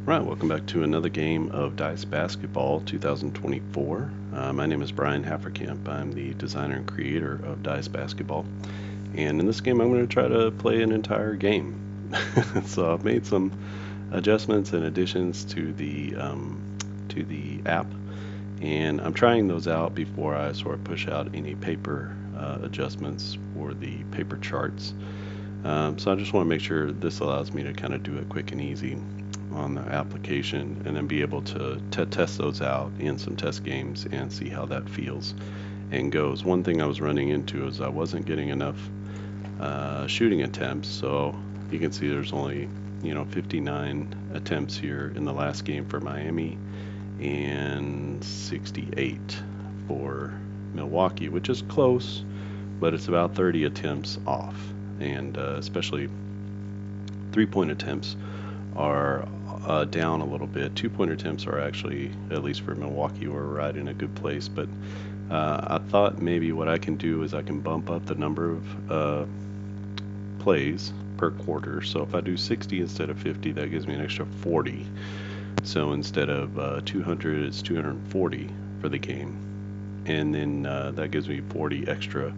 Right, welcome back to another game of Dice Basketball 2024. My name is Brian Hafferkamp. I'm the designer and creator of Dice Basketball. And in this game, I'm going to try to play an entire game. So I've made some adjustments and additions to the app, and I'm trying those out before I sort of push out any paper adjustments for the paper charts. So I just want to make sure this allows me to kind of do it quick and easy on the application and then be able to test those out in some test games and see how that feels and goes. One thing I was running into is I wasn't getting enough shooting attempts. So you can see there's only 59 attempts here in the last game for Miami and 68 for Milwaukee, which is close, but it's about 30 attempts off. And especially 3-point attempts are down a little bit. 2-point attempts are actually, at least for Milwaukee, we're right in a good place. But I thought maybe what I can do is I can bump up the number of plays per quarter. So if I do 60 instead of 50, that gives me an extra 40. So instead of 200, it's 240 for the game. And then that gives me 40 extra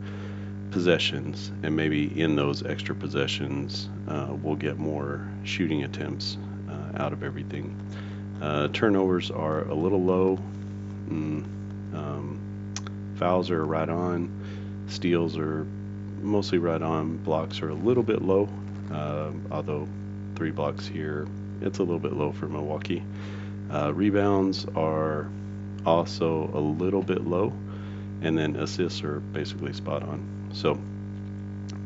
possessions, and maybe in those extra possessions, we'll get more shooting attempts out of everything. Turnovers are a little low. Mm, um, Fouls are right on. Steals are mostly right on. Blocks are a little bit low, although 3 blocks here, it's a little bit low for Milwaukee. Rebounds are also a little bit low, and then assists are basically spot on. So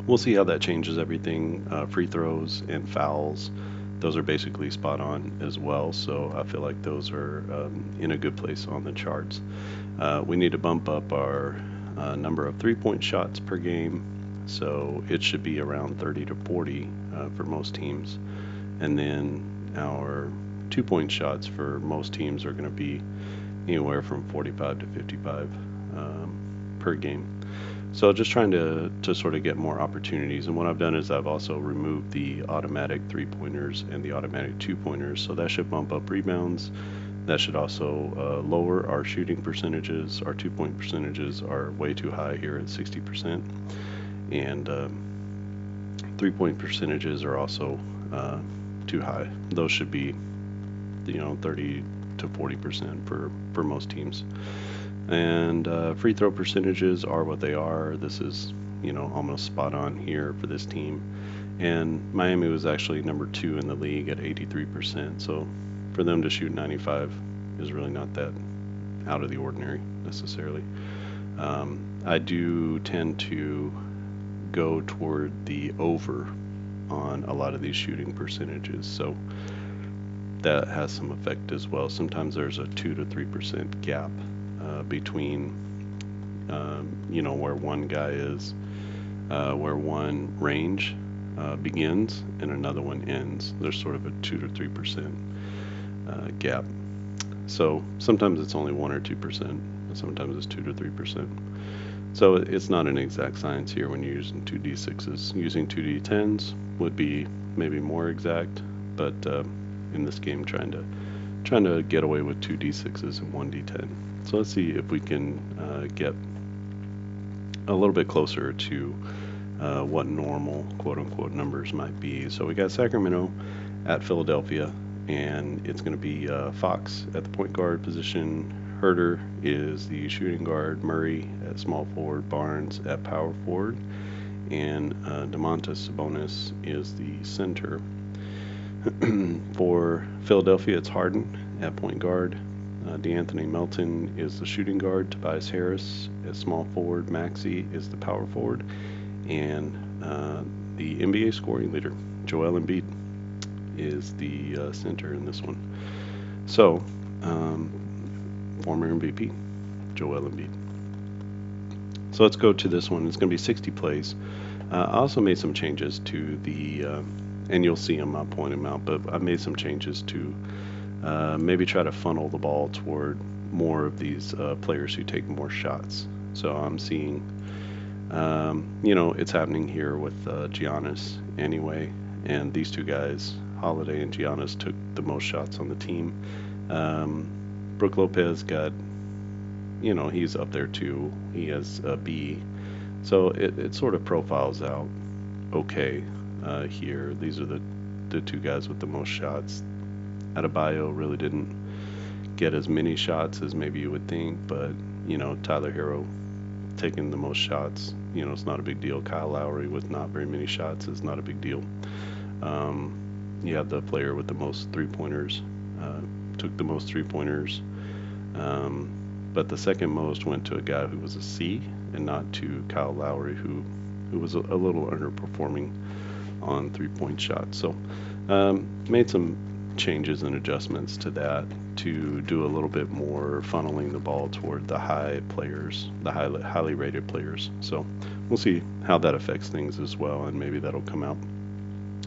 we'll see how that changes everything. Free throws and fouls, those are basically spot on as well. So I feel like those are in a good place on the charts. We need to bump up our number of 3-point shots per game. So it should be around 30 to 40 for most teams. And then our 2-point shots for most teams are going to be anywhere from 45 to 55 per game. So just trying to sort of get more opportunities. And what I've done is I've also removed the automatic 3-pointers and the automatic 2-pointers. So that should bump up rebounds. That should also lower our shooting percentages. Our 2-point percentages are way too high here at 60%. And 3-point percentages are also too high. Those should be 30 to 40% for most teams. And free throw percentages are what they are. This is almost spot on here for this team. And Miami was actually number 2 in the league at 83%. So for them to shoot 95 is really not that out of the ordinary necessarily. I do tend to go toward the over on a lot of these shooting percentages. So that has some effect as well. Sometimes there's a 2 to 3% gap between where one guy is, where one range begins and another one ends. There's sort of a 2 to 3% gap. So sometimes it's only 1 or 2%. Sometimes it's 2 to 3%. So it's not an exact science here when you're using 2d6s. Using 2d10s would be maybe more exact, but in this game, trying to get away with 2d6s and 1d10. So let's see if we can get a little bit closer to what normal quote-unquote numbers might be. So we got Sacramento at Philadelphia, and it's going to be Fox at the point guard position. Herter is the shooting guard. Murray at small forward. Barnes at power forward. And Domantas Sabonis is the center. For Philadelphia, it's Harden at point guard. DeAnthony Melton is the shooting guard. Tobias Harris as small forward. Maxey is the power forward. And the NBA scoring leader, Joel Embiid, is the center in this one. So, former MVP, Joel Embiid. So let's go to this one. It's going to be 60 plays. I also made some changes to the, and you'll see them, I'll point them out, but I made some changes to maybe try to funnel the ball toward more of these players who take more shots. So I'm seeing, it's happening here with Giannis anyway, and these two guys Holiday and Giannis took the most shots on the team. Brook Lopez got, he's up there too. He has a B. So it sort of profiles out okay here. These are the two guys with the most shots. Adebayo really didn't get as many shots as maybe you would think, but Tyler Hero taking the most shots, it's not a big deal. Kyle Lowry with not very many shots is not a big deal. You have the player with the most three-pointers, took the most three-pointers, but the second most went to a guy who was a C, and not to Kyle Lowry, who was a little underperforming on three-point shots. So made some changes and adjustments to that to do a little bit more funneling the ball toward the high players, the highly rated players. So we'll see how that affects things as well, and maybe that'll come out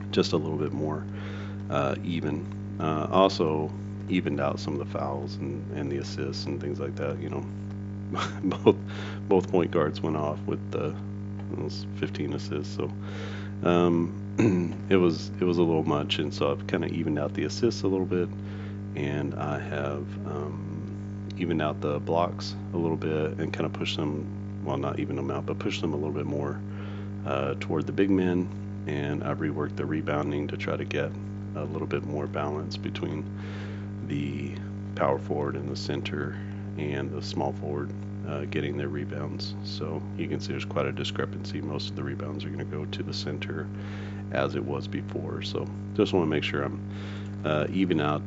just a little bit more even. Also evened out some of the fouls and the assists and things like that. Both point guards went off with those 15 assists. So it was a little much, and so I've kind of evened out the assists a little bit, and I have evened out the blocks a little bit and kind of pushed them, well, not even them out, but pushed them a little bit more toward the big men, and I've reworked the rebounding to try to get a little bit more balance between the power forward and the center and the small forward getting their rebounds. So you can see there's quite a discrepancy. Most of the rebounds are going to go to the center as it was before. So just want to make sure I'm evening out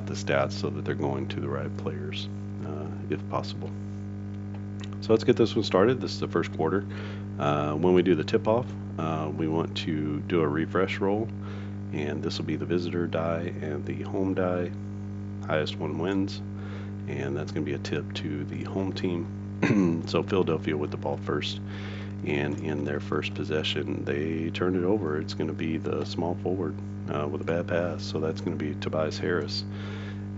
the stats so that they're going to the right players if possible. So let's get this one started. This is the first quarter. When we do the tip-off, we want to do a refresh roll, and this will be the visitor die and the home die. Highest one wins, and that's going to be a tip to the home team. So Philadelphia with the ball first, and in their first possession, they turn it over. It's going to be the small forward with a bad pass, so that's going to be Tobias Harris,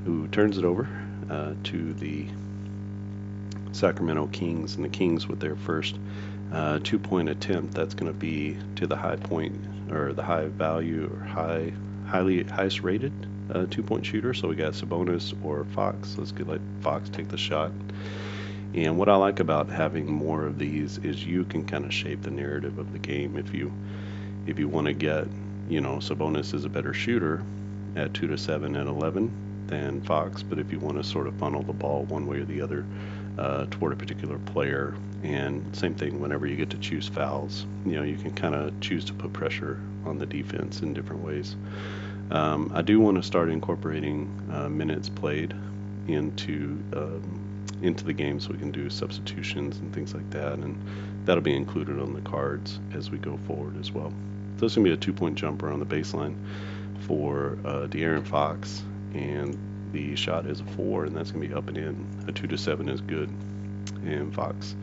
who turns it over to the Sacramento Kings, and the Kings with their first 2-point attempt. That's going to be to the high point, or the high value, or highest rated 2-point shooter. So we got Sabonis or Fox. Let's let Fox take the shot. And what I like about having more of these is you can kind of shape the narrative of the game. If you want to get, Sabonis is a better shooter at 2 to 7 and 11 than Fox, but if you want to sort of funnel the ball one way or the other toward a particular player, and same thing whenever you get to choose fouls, you can kind of choose to put pressure on the defense in different ways. I do want to start incorporating minutes played into the game, so we can do substitutions and things like that, and that'll be included on the cards as we go forward as well. So it's going to be a 2-point jumper on the baseline for De'Aaron Fox, and the shot is a 4, and that's going to be up and in. A 2 to 7 is good, and Fox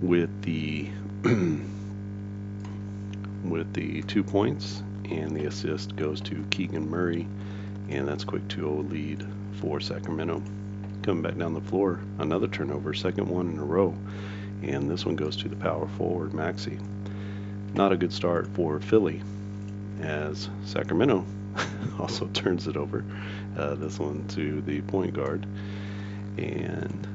with the 2 points, and the assist goes to Keegan Murray, and that's a quick 2-0 lead for Sacramento. Coming back down the floor, another turnover, second one in a row, and this one goes to the power forward, Maxey. Not a good start for Philly, as Sacramento also turns it over, this one to the point guard. And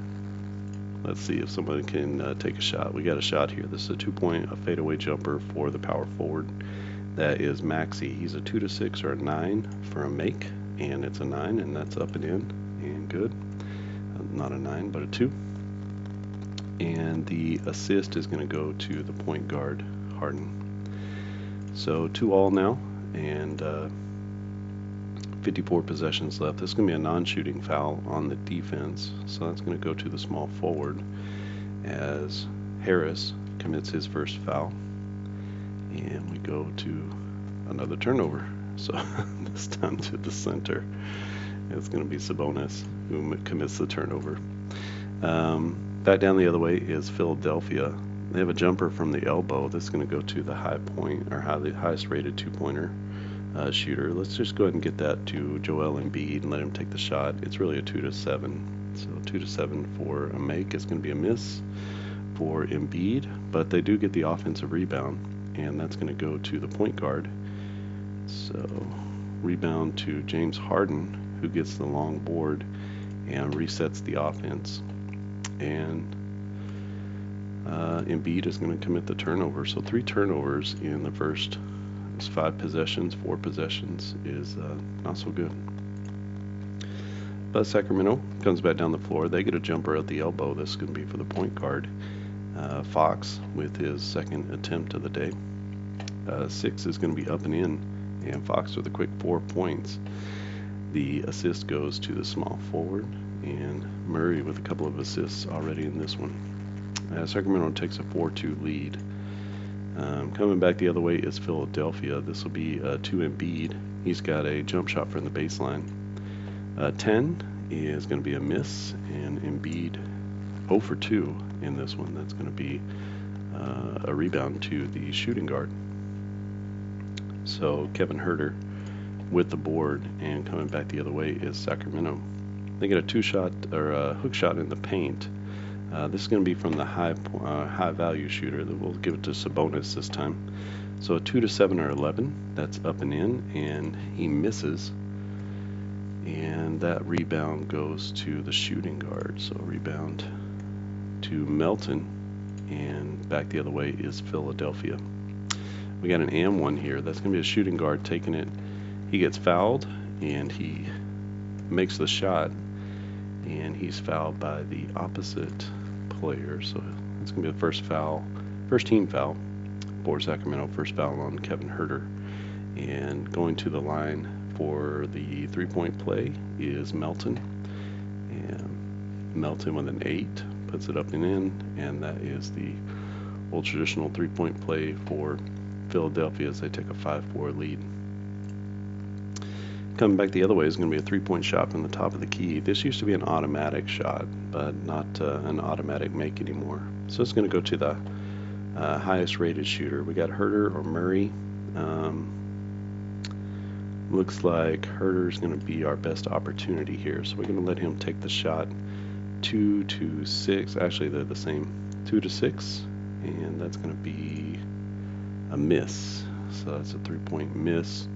let's see if somebody can take a shot. We got a shot here. This is a 2-point, a fadeaway jumper for the power forward. That is Maxey. He's a 2 to 6 or a 9 for a make, and it's a 9, and that's up and in, and good. Not a 9, but a 2. And the assist is going to go to the point guard, Harden. So 2-all now, and 54 possessions left. This is going to be a non-shooting foul on the defense, so that's going to go to the small forward as Harris commits his first foul. And we go to another turnover, so this time to the center. It's going to be Sabonis who commits the turnover. Back down the other way is Philadelphia. They have a jumper from the elbow. This is going to go to the high point, or highest rated 2-pointer shooter. Let's just go ahead and get that to Joel Embiid and let him take the shot. It's really a 2 to 7. So 2 to 7 for a make. It's going to be a miss for Embiid, but they do get the offensive rebound, and that's going to go to the point guard. So rebound to James Harden, who gets the long board and resets the offense. And Embiid is going to commit the turnover. So 3 turnovers in the first 5 possessions, 4 possessions is not so good. But Sacramento comes back down the floor. They get a jumper at the elbow. This is going to be for the point guard, Fox, with his second attempt of the day. 6 is going to be up and in, and Fox with a quick 4 points. The assist goes to the small forward, and Murray with a couple of assists already in this one. Sacramento takes a 4-2 lead. Coming back the other way is Philadelphia. This will be to Embiid. He's got a jump shot from the baseline. 10 is going to be a miss, and Embiid 0 for 2 in this one. That's going to be a rebound to the shooting guard. So Kevin Huerter with the board, and coming back the other way is Sacramento. They get a 2-shot or a hook shot in the paint. This is going to be from the high value shooter. We'll give it to Sabonis this time. So a 2 to 7 or 11. That's up and in, and he misses. And that rebound goes to the shooting guard. So rebound to Melton, and back the other way is Philadelphia. We got an and one here. That's going to be a shooting guard taking it. He gets fouled, and he makes the shot, and he's fouled by the opposite player. So it's going to be the first team foul for Sacramento. First foul on Kevin Huerter. And going to the line for the 3-point play is Melton. And Melton with an 8 puts it up and in, and that is the old traditional 3-point play for Philadelphia as they take a 5-4 lead. Coming back the other way is going to be a 3-point shot from the top of the key. This used to be an automatic shot, but not an automatic make anymore. So it's going to go to the highest rated shooter. We got Huerter or Murray. Looks like Huerter's going to be our best opportunity here. So we're going to let him take the shot. 2 to 6. Actually, they're the same. 2 to 6. And that's going to be a miss. So that's a 3-point miss.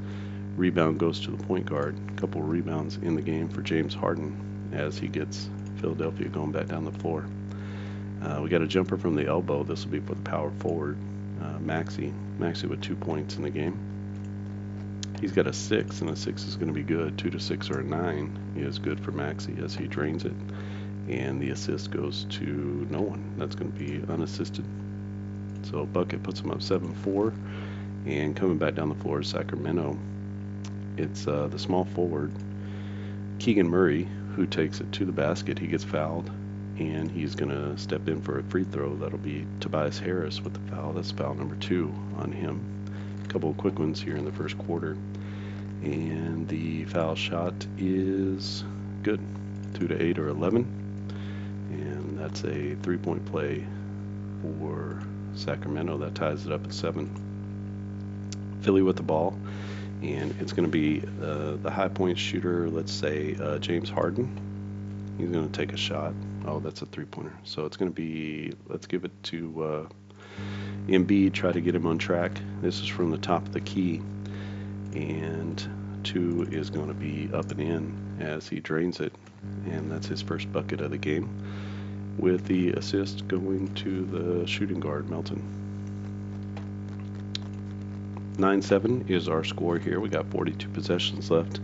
Rebound goes to the point guard. A couple of rebounds in the game for James Harden as he gets Philadelphia going back down the floor. We got a jumper from the elbow. This will be for the power forward, Maxey. Maxey with 2 points in the game. He's got a 6, and a 6 is going to be good. 2 to 6 or a 9 is good for Maxey as he drains it. And the assist goes to no one. That's going to be unassisted. So Bucket puts him up 7-4. And coming back down the floor is Sacramento. It's the small forward, Keegan Murray, who takes it to the basket. He gets fouled, and he's going to step in for a free throw. That'll be Tobias Harris with the foul. That's foul number 2 on him. A couple of quick ones here in the first quarter. And the foul shot is good. 2 to 8 or 11. And that's a 3-point play for Sacramento. That ties it up at 7. Philly with the ball. And it's going to be the high point shooter, let's say James Harden. He's going to take a shot. Oh, that's a 3-pointer. So it's going to be, let's give it to Embiid, try to get him on track. This is from the top of the key. And 2 is going to be up and in as he drains it. And that's his first bucket of the game, with the assist going to the shooting guard, Melton. 9-7 is our score here. We got 42 possessions left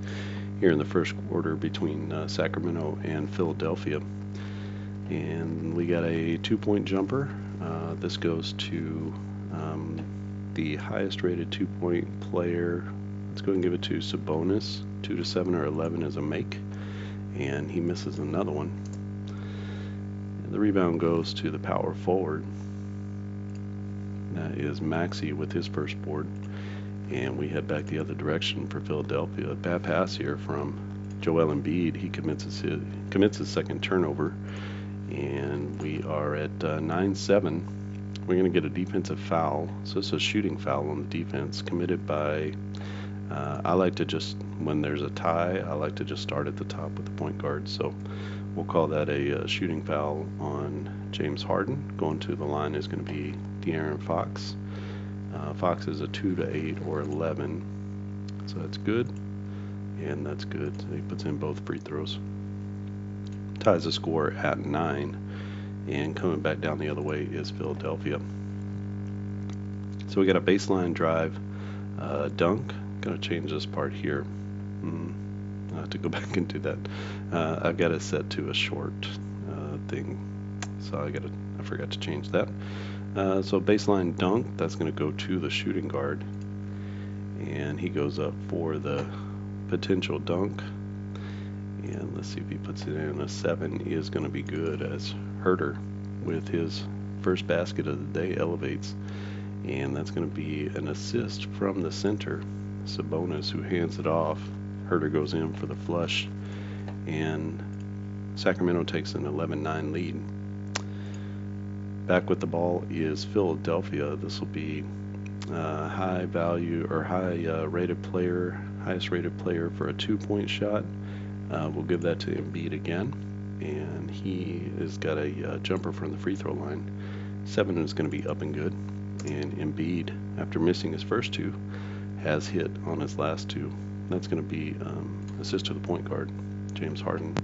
here in the first quarter between Sacramento and Philadelphia. And we got a 2-point jumper. This goes to the highest rated 2-point player. Let's go and give it to Sabonis. 2 to 7 or 11 is a make. And he misses another one. And the rebound goes to the power forward. That is Maxey with his first board. And we head back the other direction for Philadelphia. A bad pass here from Joel Embiid. He commits his second turnover. And we are at 9-7. We're going to get a defensive foul. So this is a shooting foul on the defense committed by, I like to just, when there's a tie, I like to just start at the top with the point guard. So we'll call that a shooting foul on James Harden. Going to the line is going to be De'Aaron Fox. Fox is a 2 to 8 or 11, so that's good. and that's good. So he puts in both free throws. Ties the score at 9, and coming back down the other way is Philadelphia. So we got a baseline drive, dunk. Gonna change this part here. I have to go back and do that. I've got it set to a short thing, so I forgot to change that. So baseline dunk, that's going to go to the shooting guard, and he goes up for the potential dunk. And let's see if he puts it in. A 7 is going to be good, as Herter, with his first basket of the day, elevates, and that's going to be an assist from the center, Sabonis, who hands it off. Herter goes in for the flush, and Sacramento takes an 11-9 lead. Back with the ball is Philadelphia. This will be high value or highest rated player for a 2-point shot. We'll give that to Embiid again, and he has got a jumper from the free throw line. 7 is going to be up and good, and Embiid, after missing his first 2, has hit on his last 2. That's going to be assist to the point guard, James Harden.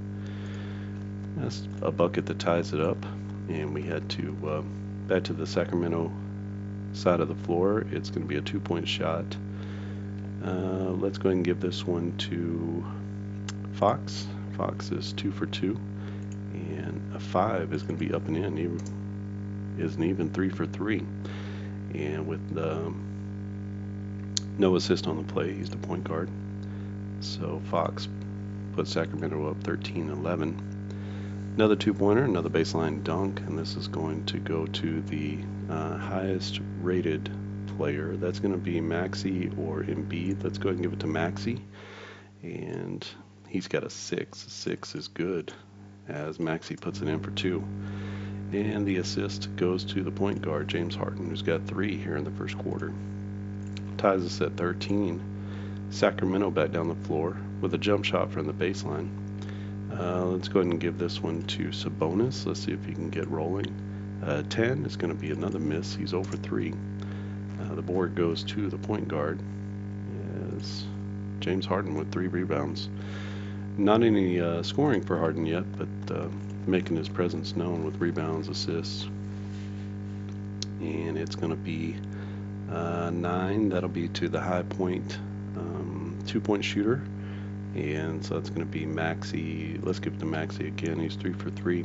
That's a bucket that ties it up, and we head to back to the Sacramento side of the floor. It's going to be a 2-point shot. Let's go ahead and give this one to Fox. Fox is 2 for 2, and a 5 is going to be up and in. He is an even 3 for 3, and with no assist on the play, he's the point guard. So Fox puts Sacramento up 13-11. Another 2-pointer, another baseline dunk, and this is going to go to the highest rated player. That's going to be Maxey or Embiid. Let's go ahead and give it to Maxey, and he's got a 6. 6 is good, as Maxey puts it in for 2. And the assist goes to the point guard, James Harden, who's got 3 here in the first quarter. Ties us at 13. Sacramento back down the floor with a jump shot from the baseline. Let's go ahead and give this one to Sabonis. Let's see if he can get rolling. 10 is going to be another miss. He's 0 for 3. The board goes to the point guard, as James Harden with 3 rebounds. Not any scoring for Harden yet, but making his presence known with rebounds, assists. And it's going to be 9. That'll be to the high point 2-point shooter. And so that's going to be Maxey. Let's give it to Maxey again. He's 3 for 3.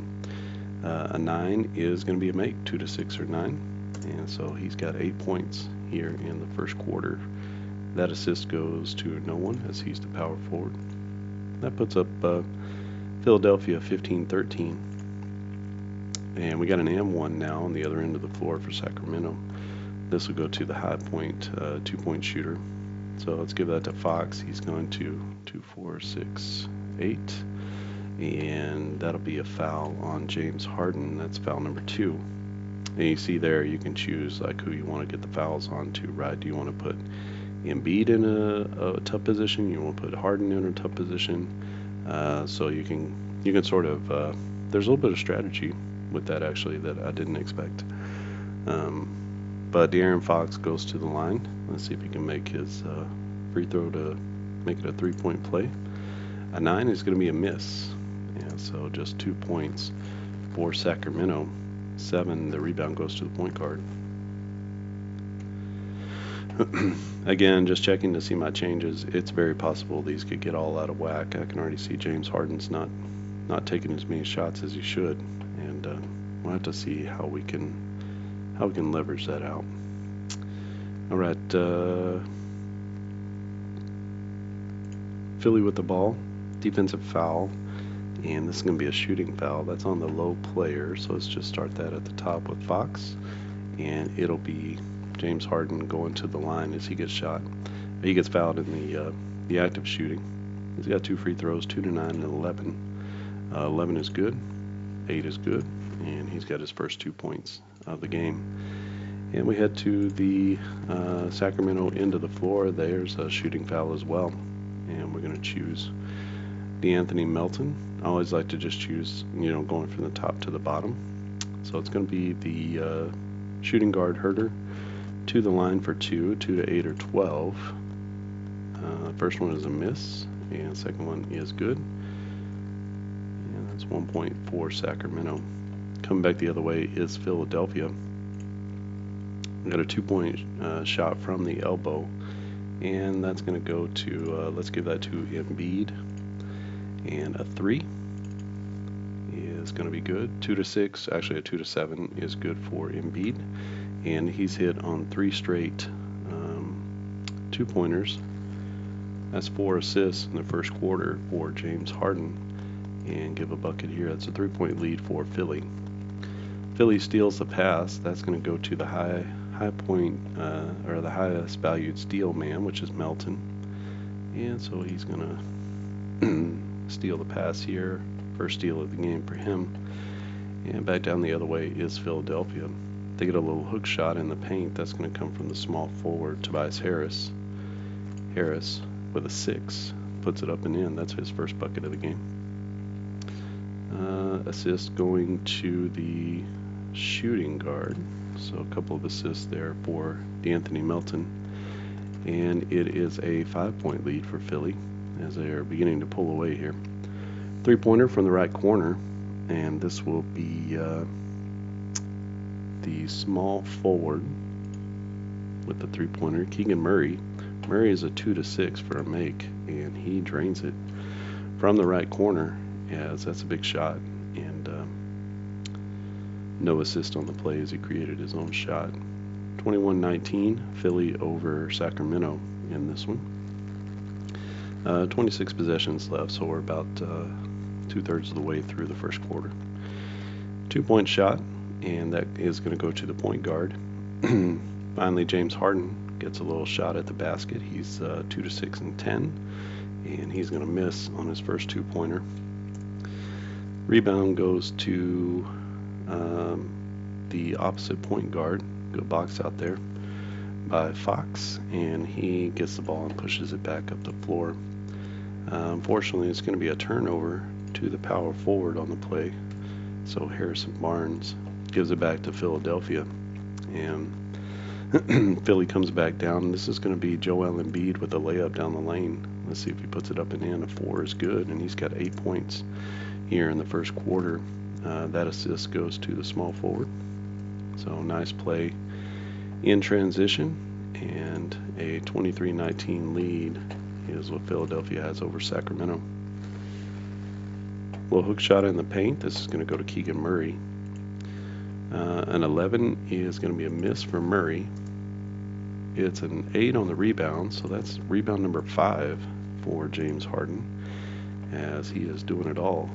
A 9 is going to be a make, 2 to 6 or 9. And so he's got 8 points here in the first quarter. That assist goes to no one, as he's the power forward. That puts up Philadelphia 15-13. And we got an M1 now on the other end of the floor for Sacramento. This will go to the high point 2-point shooter. So let's give that to Fox. He's going to 2, 4, 6, 8. And that'll be a foul on James Harden. That's foul number 2. And you see there, you can choose like who you want to get the fouls on to, right? Do you want to put Embiid in a tough position? You want to put Harden in a tough position? So you can sort of, there's a little bit of strategy with that actually that I didn't expect. But De'Aaron Fox goes to the line. Let's see if he can make his free throw to make it a 3-point play. A 9 is going to be a miss. And so just 2 points for Sacramento. 7, the rebound goes to the point guard. Again, just checking to see my changes. It's very possible these could get all out of whack. I can already see James Harden's not taking as many shots as he should, and we'll have to see how we can leverage that out. All right, Philly with the ball, defensive foul, and this is going to be a shooting foul. That's on the low player, so let's just start that at the top with Fox, and it'll be James Harden going to the line as he gets shot. He gets fouled in the act of shooting. He's got 2 free throws, 2 to 9 and 11. 11 is good, 8 is good, and he's got his first 2 points of the game. And we head to the Sacramento end of the floor. There's a shooting foul as well, and we're going to choose DeAnthony Melton. I always like to just choose, going from the top to the bottom. So it's going to be the shooting guard Herter to the line for 2 to 8 or 12. First one is a miss, and second one is good. And that's 1 point for Sacramento. Coming back the other way is Philadelphia. We got a 2-point shot from the elbow, and that's going to go to, let's give that to Embiid. And a 3 is going to be good. 2 to 6, actually a 2 to 7 is good for Embiid, and he's hit on 3 straight 2-pointers. That's 4 assists in the first quarter for James Harden, and give a bucket here. That's a 3-point lead for Philly. Philly steals the pass. That's going to go to the high point, or the highest valued steal man, which is Melton, and so he's going to steal the pass here. First steal of the game for him. And back down the other way is Philadelphia. They get a little hook shot in the paint. That's going to come from the small forward Tobias Harris. Harris with a 6 puts it up and in. That's his first bucket of the game. Assist going to the shooting guard. So a couple of assists there for D'Anthony Melton. And it is a 5-point lead for Philly as they are beginning to pull away here. 3-pointer from the right corner, and this will be the small forward with the 3-pointer, Keegan Murray. Murray is a 2 to 6 for a make, and he drains it from the right corner, as that's a big shot, and no assist on the play as he created his own shot. 21-19, Philly over Sacramento in this one. 26 possessions left, so we're about 2/3 of the way through the first quarter. 2-point shot, and that is going to go to the point guard. Finally, James Harden gets a little shot at the basket. He's 2 to 6 and 10, and he's going to miss on his first 2-pointer. Rebound goes to the opposite point guard. Good box out there by Fox, and he gets the ball and pushes it back up the floor. Unfortunately, it's going to be a turnover to the power forward on the play. So Harrison Barnes gives it back to Philadelphia, and Philly comes back down. This is going to be Joel Embiid with a layup down the lane. Let's see if he puts it up and in. A 4 is good, and he's got 8 points here in the first quarter. That assist goes to the small forward. So nice play in transition, and a 23-19 lead is what Philadelphia has over Sacramento. Little hook shot in the paint. This is going to go to Keegan Murray. An 11 is going to be a miss for Murray. It's an 8 on the rebound, so that's rebound number 5 for James Harden, as he is doing it all.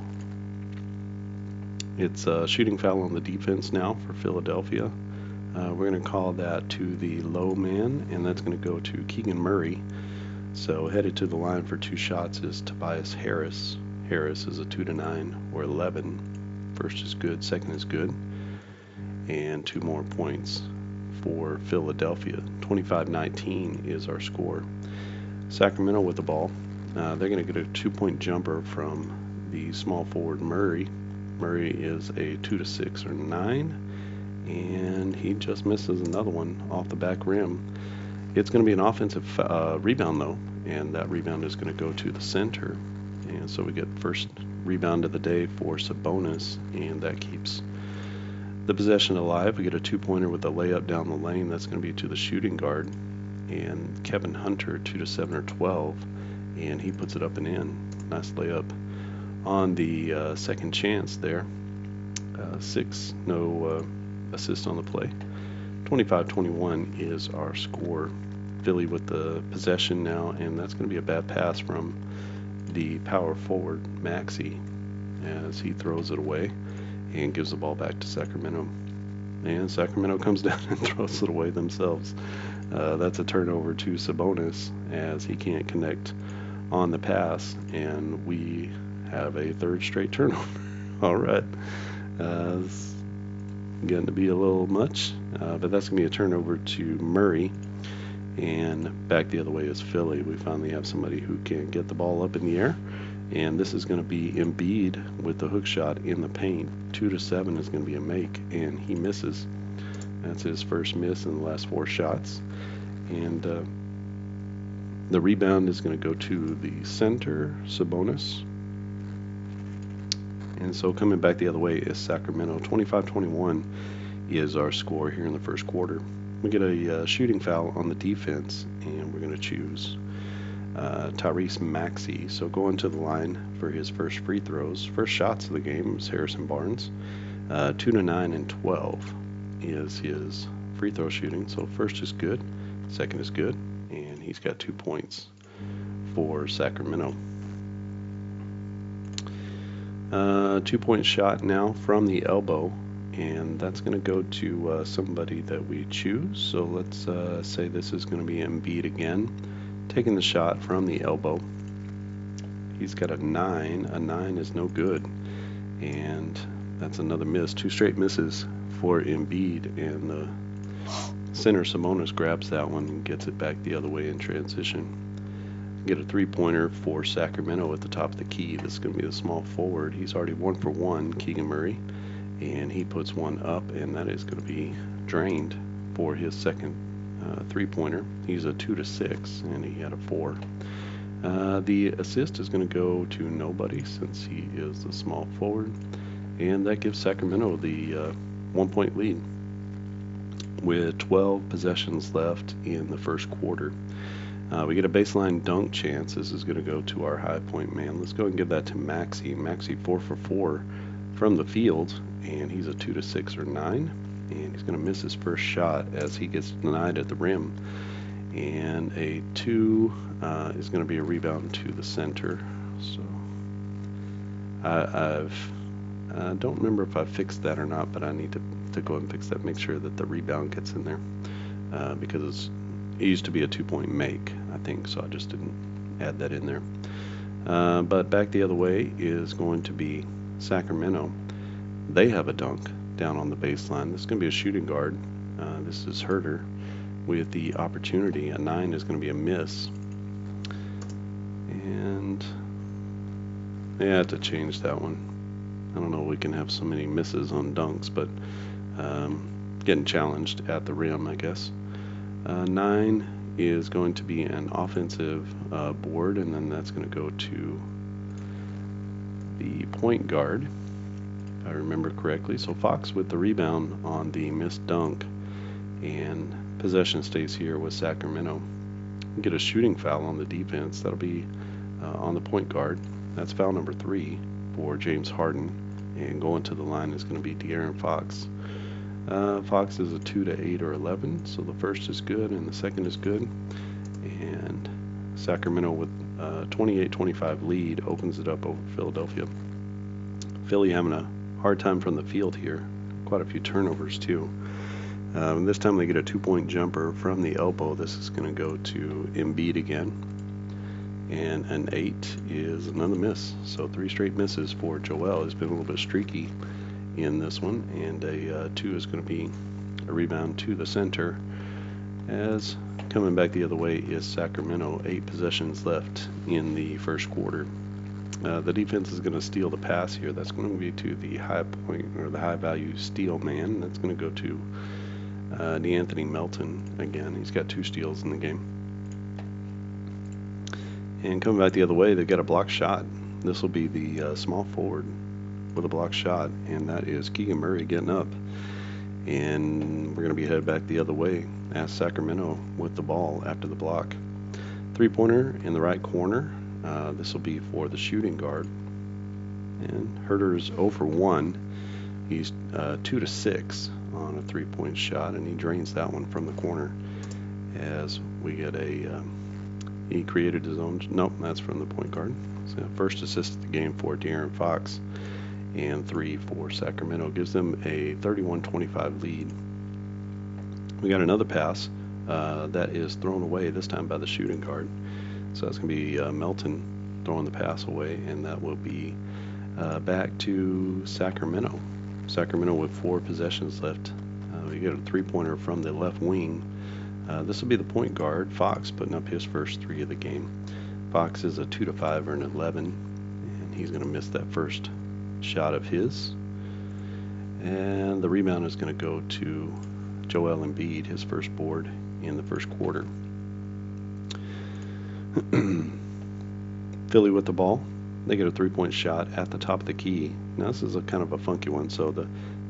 It's a shooting foul on the defense now for Philadelphia. We're going to call that to the low man, and that's going to go to Keegan Murray. So headed to the line for 2 shots is Tobias Harris. Harris is a 2 to 9 or 11. First is good, second is good. And 2 more points for Philadelphia. 25-19 is our score. Sacramento with the ball. They're going to get a 2-point jumper from the small forward Murray. Murray is a 2 to 6 or 9, and he just misses another one off the back rim. It's going to be an offensive rebound though, and that rebound is going to go to the center. And so we get first rebound of the day for Sabonis, and that keeps the possession alive. We get a 2-pointer with a layup down the lane. That's going to be to the shooting guard, and Kevin Hunter, 2 to 7 or 12, and he puts it up and in. Nice layup on the second chance there. 6, no assist on the play. 25-21 is our score. Philly with the possession now, and that's going to be a bad pass from the power forward Maxey, as he throws it away and gives the ball back to Sacramento. And Sacramento comes down and throws it away themselves. That's a turnover to Sabonis, as he can't connect on the pass, and we have a 3rd straight turnover. All right. It's getting to be a little much, but that's going to be a turnover to Murray. And back the other way is Philly. We finally have somebody who can get the ball up in the air. And this is going to be Embiid with the hook shot in the paint. 2 to 7 is going to be a make, and he misses. That's his first miss in the last 4 shots. And The rebound is going to go to the center, Sabonis. And so coming back the other way is Sacramento. 25-21 is our score here in the first quarter. We get a shooting foul on the defense, and we're going to choose Tyrese Maxey. So going to the line for his first free throws. First shots of the game is Harrison Barnes. 2-9 and 12 is his free throw shooting. So first is good, second is good, and he's got 2 points for Sacramento. 2-point shot now from the elbow, and that's going to go to somebody that we choose. So let's say this is going to be Embiid again, taking the shot from the elbow. He's got a 9. A 9 is no good, and that's another miss. 2 straight misses for Embiid, and the center Sabonis grabs that one and gets it back the other way in transition. Get a 3-pointer for Sacramento at the top of the key. This is going to be the small forward. He's already 1 for 1, Keegan Murray, and he puts one up, and that is going to be drained for his second 3-pointer. He's a 2-6, and he had a 4. The assist is going to go to nobody since he is the small forward, and that gives Sacramento the 1-point lead with 12 possessions left in the first quarter. We get a baseline dunk chance. This is going to go to our high point man. Let's go and give that to Maxey. Maxey 4 for 4 from the field, and he's a 2-6 or 9, and he's going to miss his first shot as he gets denied at the rim. And a 2 is going to be a rebound to the center. So I don't remember if I fixed that or not, but I need to go and fix that. Make sure that the rebound gets in there because it used to be a 2-point make, I think, so I just didn't add that in there. But back the other way is going to be Sacramento. They have a dunk down on the baseline. This is going to be a shooting guard. This is Herter with the opportunity. A 9 is going to be a miss. And I have to change that one. I don't know, we can have so many misses on dunks, but getting challenged at the rim, I guess. 9 is going to be an offensive board, and then that's going to go to the point guard, if I remember correctly. So Fox with the rebound on the missed dunk, and possession stays here with Sacramento. We get a shooting foul on the defense. That'll be on the point guard. That's foul number 3 for James Harden, and going to the line is going to be De'Aaron Fox. Fox is a 2-8 or 11, so the first is good and the second is good. And Sacramento with a 28-25 lead opens it up over Philadelphia. Philly having a hard time from the field here. Quite a few turnovers too. This time they get a 2-point jumper from the elbow. This is going to go to Embiid again. And an 8 is another miss. So 3 straight misses for Joel. He's been a little bit streaky in this one, and a 2 is going to be a rebound to the center. As coming back the other way is Sacramento. 8 possessions left in the first quarter. The defense is going to steal the pass here. That's going to be to the high point or the high value steal man. That's going to go to DeAnthony Melton again. He's got 2 steals in the game. And coming back the other way, they've got a block shot. This will be the small forward with a block shot, and that is Keegan Murray getting up. And we're going to be headed back the other way as Sacramento with the ball after the block. 3-pointer in the right corner. This will be for the shooting guard. And Herter's 0 for 1. He's 2-6 on a 3-point shot, and he drains that one from the corner as we get a he created his own. Nope, that's from the point guard. So first assist of the game for De'Aaron Fox, and 3 for Sacramento. Gives them a 31-25 lead. We got another pass that is thrown away, this time by the shooting guard. So that's going to be Melton throwing the pass away, and that will be back to Sacramento. Sacramento with 4 possessions left. We get a 3-pointer from the left wing. This will be the point guard, Fox, putting up his first 3 of the game. Fox is a 2-5 or an 11, and he's going to miss that first shot of his. And the rebound is going to go to Joel Embiid, his first board in the first quarter. Philly with the ball. They get a 3-point shot at the top of the key. Now this is a kind of a funky one. So the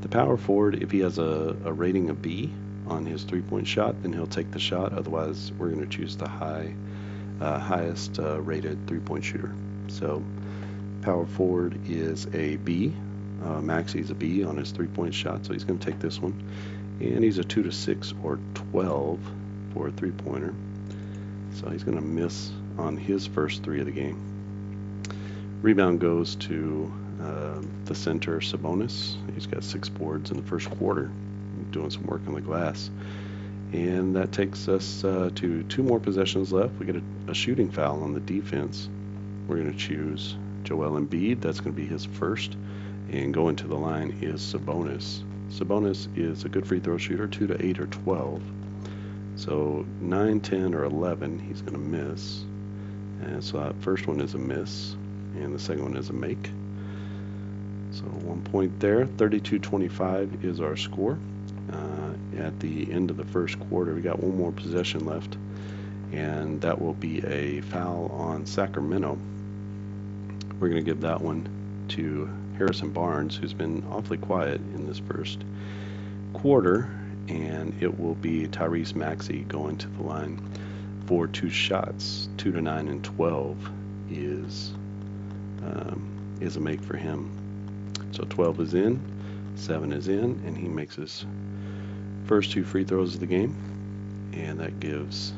power forward, if he has a rating of B on his 3-point shot, then he'll take the shot. Otherwise, we're going to choose the highest rated 3-point shooter. So power forward is a B. Maxey's a B on his 3-point shot, so he's going to take this one. And he's a 2 to 6 or 12 for a 3-pointer. So he's going to miss on his first 3 of the game. Rebound goes to the center, Sabonis. He's got 6 boards in the first quarter, doing some work on the glass. And that takes us to 2 more possessions left. We get a shooting foul on the defense. We're going to choose Joel Embiid. That's going to be his first. And going to the line is Sabonis. Sabonis is a good free throw shooter, 2 to 8 or 12. So 9, 10, or 11, he's going to miss. And so that first one is a miss, and the second one is a make. So 1 point there. 32-25 is our score. At the end of the first quarter, we got 1 more possession left, and that will be a foul on Sacramento. We're going to give that one to Harrison Barnes, who's been awfully quiet in this first quarter, and it will be Tyrese Maxey going to the line for 2 shots. 2 to 9 and 12 is a make for him. So 12 is in, 7 is in, and he makes his first 2 free throws of the game, and that gives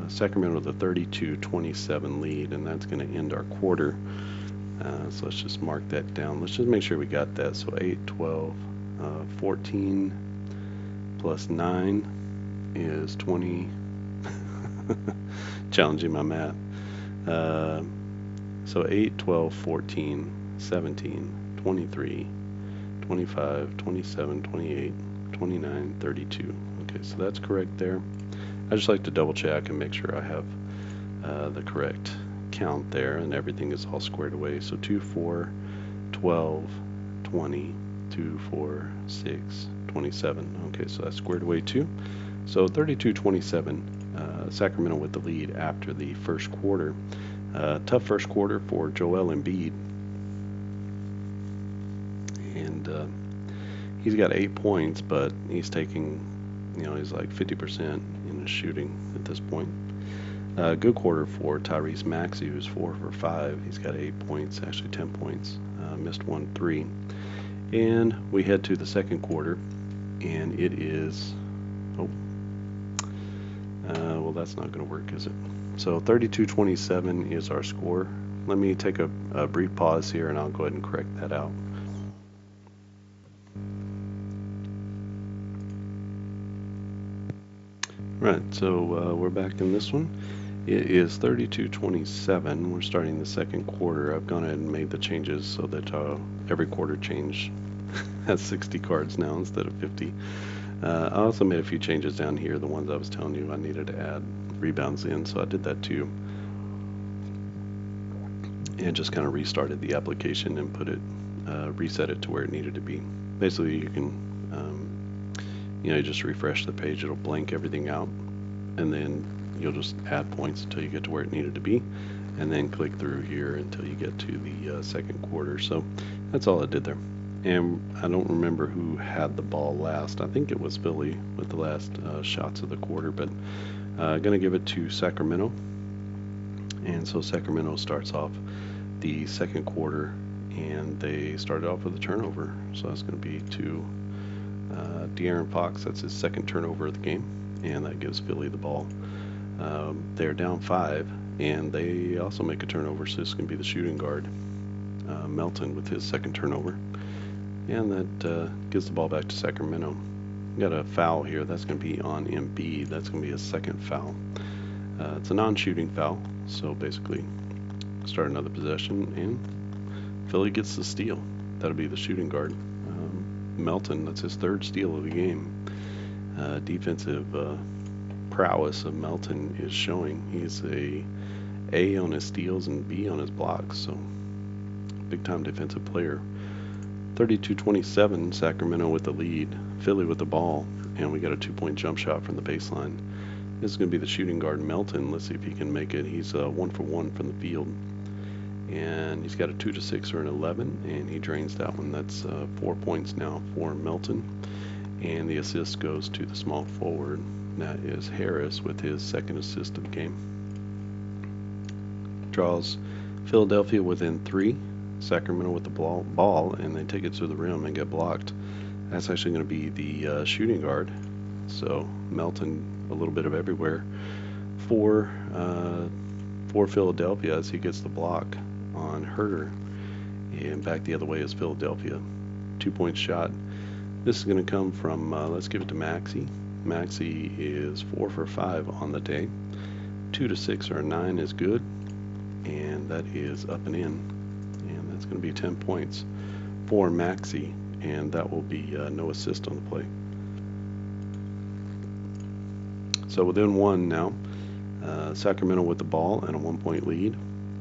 Sacramento the 32-27 lead, and that's going to end our quarter. So let's just mark that down. Let's just make sure we got that. So 8, 12, 14 plus 9 is 20. Challenging my math. So 8, 12, 14, 17, 23, 25, 27, 28, 29, 32. Okay, so that's correct there. I just like to double check and make sure I have the correct count there, and everything is all squared away. So 2, 4, 12, 20, 2, 4, 6, 27. Okay, so that's squared away too. So 32-27, Sacramento with the lead after the first quarter. Tough first quarter for Joel Embiid, and he's got 8 points, but he's taking, he's like 50% in his shooting at this point. Good quarter for Tyrese Maxey, who's 4 for 5. He's got 8 points, actually 10 points. Missed 1 3. And we head to the second quarter, and it is, well, that's not going to work, is it? So 32-27 is our score. Let me take a brief pause here, and I'll go ahead and correct that out. Right, so we're back in this one. It is 32-27. We're starting the second quarter. I've gone ahead and made the changes so that every quarter change has 60 cards now instead of 50. I also made a few changes down here, the ones I was telling you I needed to add rebounds in, so I did that too. And just kind of restarted the application and put it, reset it to where it needed to be. Basically, you can, you just refresh the page, it'll blank everything out, and then you'll just add points until you get to where it needed to be, and then click through here until you get to the second quarter. So that's all I did there. And I don't remember who had the ball last. I think it was Philly with the last shots of the quarter, but I'm going to give it to Sacramento. And so Sacramento starts off the second quarter, and they started off with a turnover. So that's going to be to De'Aaron Fox. That's his second turnover of the game, and that gives Philly the ball. They're down 5, and they also make a turnover, so this is going to be the shooting guard, Melton, with his second turnover. And that gives the ball back to Sacramento. We got a foul here. That's going to be on Embiid. That's going to be his second foul. It's a non-shooting foul, so basically start another possession, and Philly gets the steal. That'll be the shooting guard, Melton. That's his third steal of the game. Defensive prowess of Melton is showing. He's A on his steals and B on his blocks, so big-time defensive player. 32-27, Sacramento with the lead. Philly with the ball, and we got a 2-point jump shot from the baseline. This is going to be the shooting guard, Melton. Let's see if he can make it. He's 1 for 1 from the field. And he's got a 2 to 6 or an 11, and he drains that one. That's 4 points now for Melton. And the assist goes to the small forward. That is Harris with his second assist of the game. Draws Philadelphia within 3. Sacramento with the ball, and they take it to the rim and get blocked. That's actually going to be the shooting guard. So Melton, a little bit of everywhere for Philadelphia as he gets the block on Herter. And back the other way is Philadelphia. 2-point shot. This is going to come from, let's give it to Maxey. Maxey is 4 for 5 on the day. 2 to 6 or a 9 is good. And that is up and in. And that's going to be 10 points for Maxey. And that will be no assist on the play. So within 1 now. Sacramento with the ball and a 1-point lead.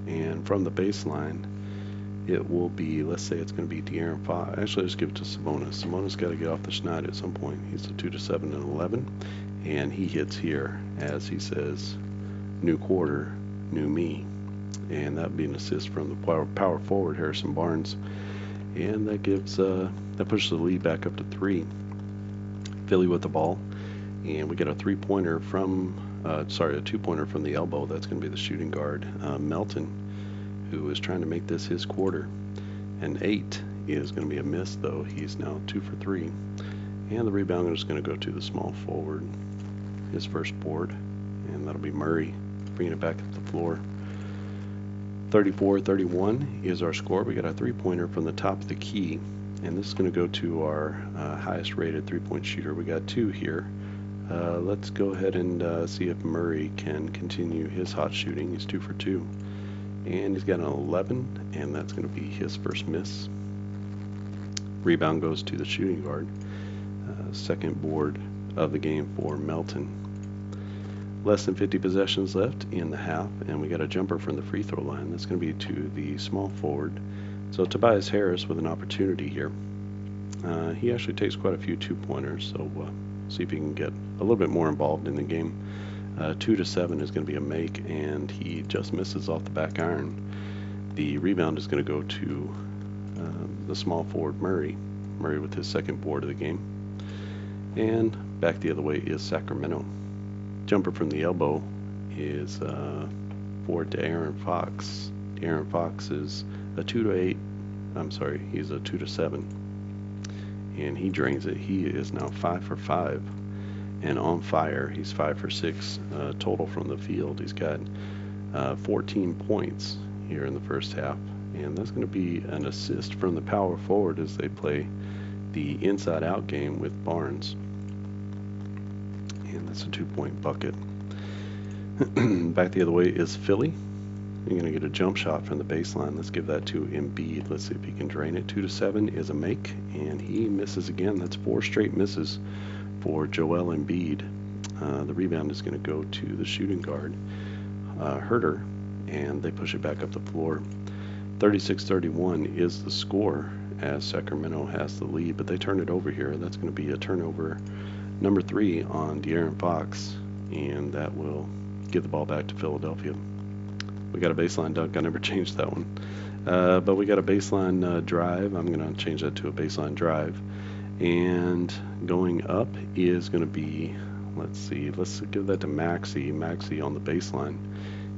And from the baseline, it will be, let's say it's going to be De'Aaron Fox. Actually, let's give it to Sabonis. Sabonis got to get off the schneid at some point. He's a 2 to 7 and 11. And he hits here, as he says, new quarter, new me. And that would be an assist from the power forward, Harrison Barnes. And that gives, that pushes the lead back up to 3. Philly with the ball. And we get a 3-pointer from, a 2-pointer from the elbow. That's going to be the shooting guard, Melton, who is trying to make this his quarter. And 8 is going to be a miss, though. He's now 2 for 3. And the rebound is going to go to the small forward, his first board. And that'll be Murray, bringing it back up the floor. 34-31 is our score. We got a 3-pointer from the top of the key. And this is going to go to our highest rated 3-point shooter. We got 2 here. Let's go ahead and see if Murray can continue his hot shooting. He's 2 for 2. And he's got an 11, and that's going to be his first miss. Rebound goes to the shooting guard. Second board of the game for Melton. Less than 50 possessions left in the half, and we got a jumper from the free throw line. That's going to be to the small forward. So Tobias Harris with an opportunity here. He actually takes quite a few 2-pointers, so see if he can get a little bit more involved in the game. 2 to 7 is going to be a make, and he just misses off the back iron. The rebound is going to go to the small forward Murray. Murray with his second board of the game. And back the other way is Sacramento. Jumper from the elbow is for De'Aaron Fox. De'Aaron Fox is a 2 to 8. I'm sorry, he's a 2 to 7. And he drains it. He is now 5 for 5 and on fire. He's 5 for 6 total from the field. He's got 14 points here in the first half, and that's going to be an assist from the power forward as they play the inside out game with Barnes. And that's a 2-point bucket. Back the other way is Philly. You're going to get a jump shot from the baseline. Let's give that to Embiid. Let's see if he can drain it. 2 to 7 is a make, and he misses again. That's 4 straight misses for Joel Embiid. The rebound is going to go to the shooting guard, Herter, and they push it back up the floor. 36-31 is the score as Sacramento has the lead, but they turn it over here. That's going to be a turnover number 3 on De'Aaron Fox, and that will give the ball back to Philadelphia. We got a baseline dunk. I never changed that one. But we got a baseline drive. I'm going to change that to a baseline drive. And going up is going to be, let's see, let's give that to Maxey. Maxey on the baseline.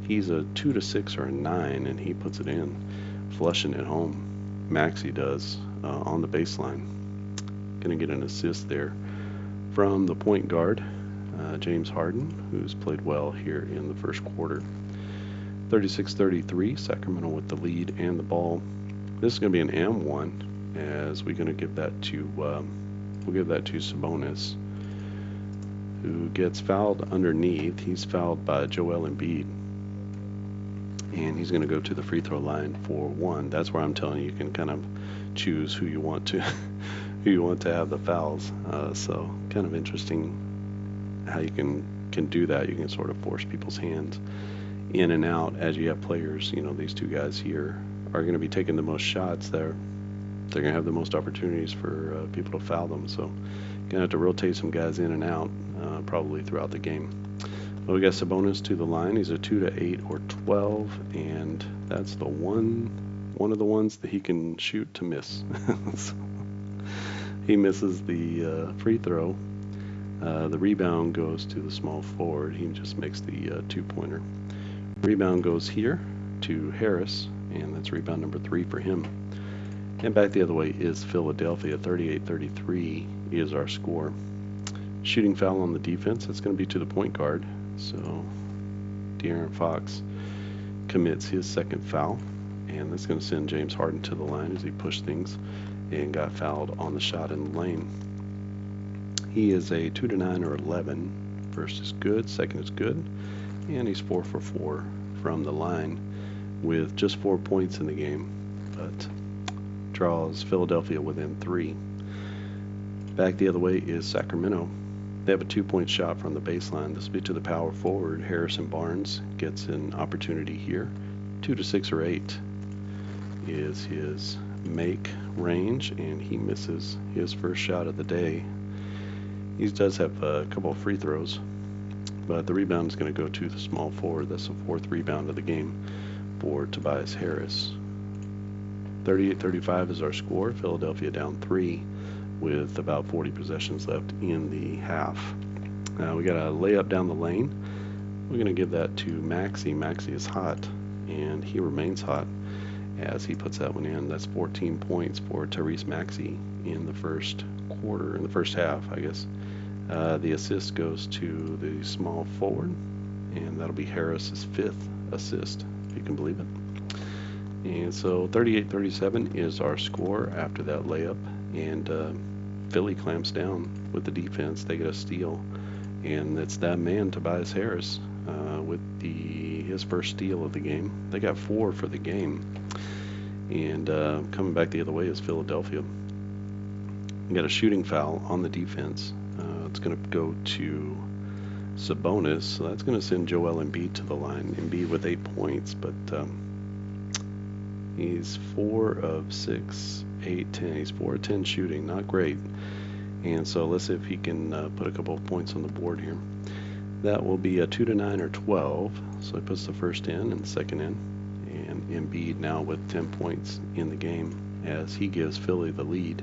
He's a 2 to 6 or a 9, and he puts it in, flushing it home. Maxey does on the baseline. Going to get an assist there from the point guard, James Harden, who's played well here in the first quarter. 36-33, Sacramento with the lead and the ball. This is going to be an M1, as we're going to give that to we'll give that to Sabonis, who gets fouled underneath. He's fouled by Joel Embiid, and he's going to go to the free throw line for 1. That's where I'm telling you, you can kind of choose who you want to who you want to have the fouls. So kind of interesting how you can do that. You can sort of force people's hands in and out as you have players. You know, these two guys here are going to be taking the most shots. They're going to have the most opportunities for people to foul them. So going to have to rotate some guys in and out probably throughout the game. Well, we got Sabonis to the line. He's a 2 to 8 or 12, and that's the one of the ones that he can shoot to miss. So he misses the free throw. The rebound goes to the small forward. He just makes the two-pointer. Rebound goes here to Harris, and that's rebound number 3 for him. And back the other way is Philadelphia. 38-33 is our score. Shooting foul on the defense. That's going to be to the point guard. So De'Aaron Fox commits his second foul, and that's going to send James Harden to the line as he pushed things and got fouled on the shot in the lane. He is a 2 to 9 or 11. First is good, second is good, and he's 4 for 4 from the line with just 4 points in the game, but draws Philadelphia within 3. Back the other way is Sacramento. They have a 2-point shot from the baseline. This will be to the power forward. Harrison Barnes gets an opportunity here. 2 to 6 or 8 is his make range, and he misses his first shot of the day. He does have a couple of free throws, but the rebound is going to go to the small forward. That's the 4th rebound of the game for Tobias Harris. 38-35 is our score. Philadelphia down 3 with about 40 possessions left in the half. We got a layup down the lane. We're going to give that to Maxey. Maxey is hot, and he remains hot as he puts that one in. That's 14 points for Tyrese Maxey in the first quarter, in the first half, I guess. The assist goes to the small forward, and that'll be Harris's 5th assist, if you can believe it. And so 38-37 is our score after that layup, and Philly clamps down with the defense. They get a steal, and it's that man, Tobias Harris, with his first steal of the game. They got 4 for the game, and coming back the other way is Philadelphia. We got a shooting foul on the defense. It's going to go to Sabonis, so that's going to send Joel Embiid to the line. Embiid with 8 points, but he's 4 of 6, 8, 10. He's 4 of 10 shooting, not great. And so let's see if he can put a couple of points on the board here. That will be a 2 to 9 or 12. So he puts the first in and the second in. And Embiid now with 10 points in the game as he gives Philly the lead,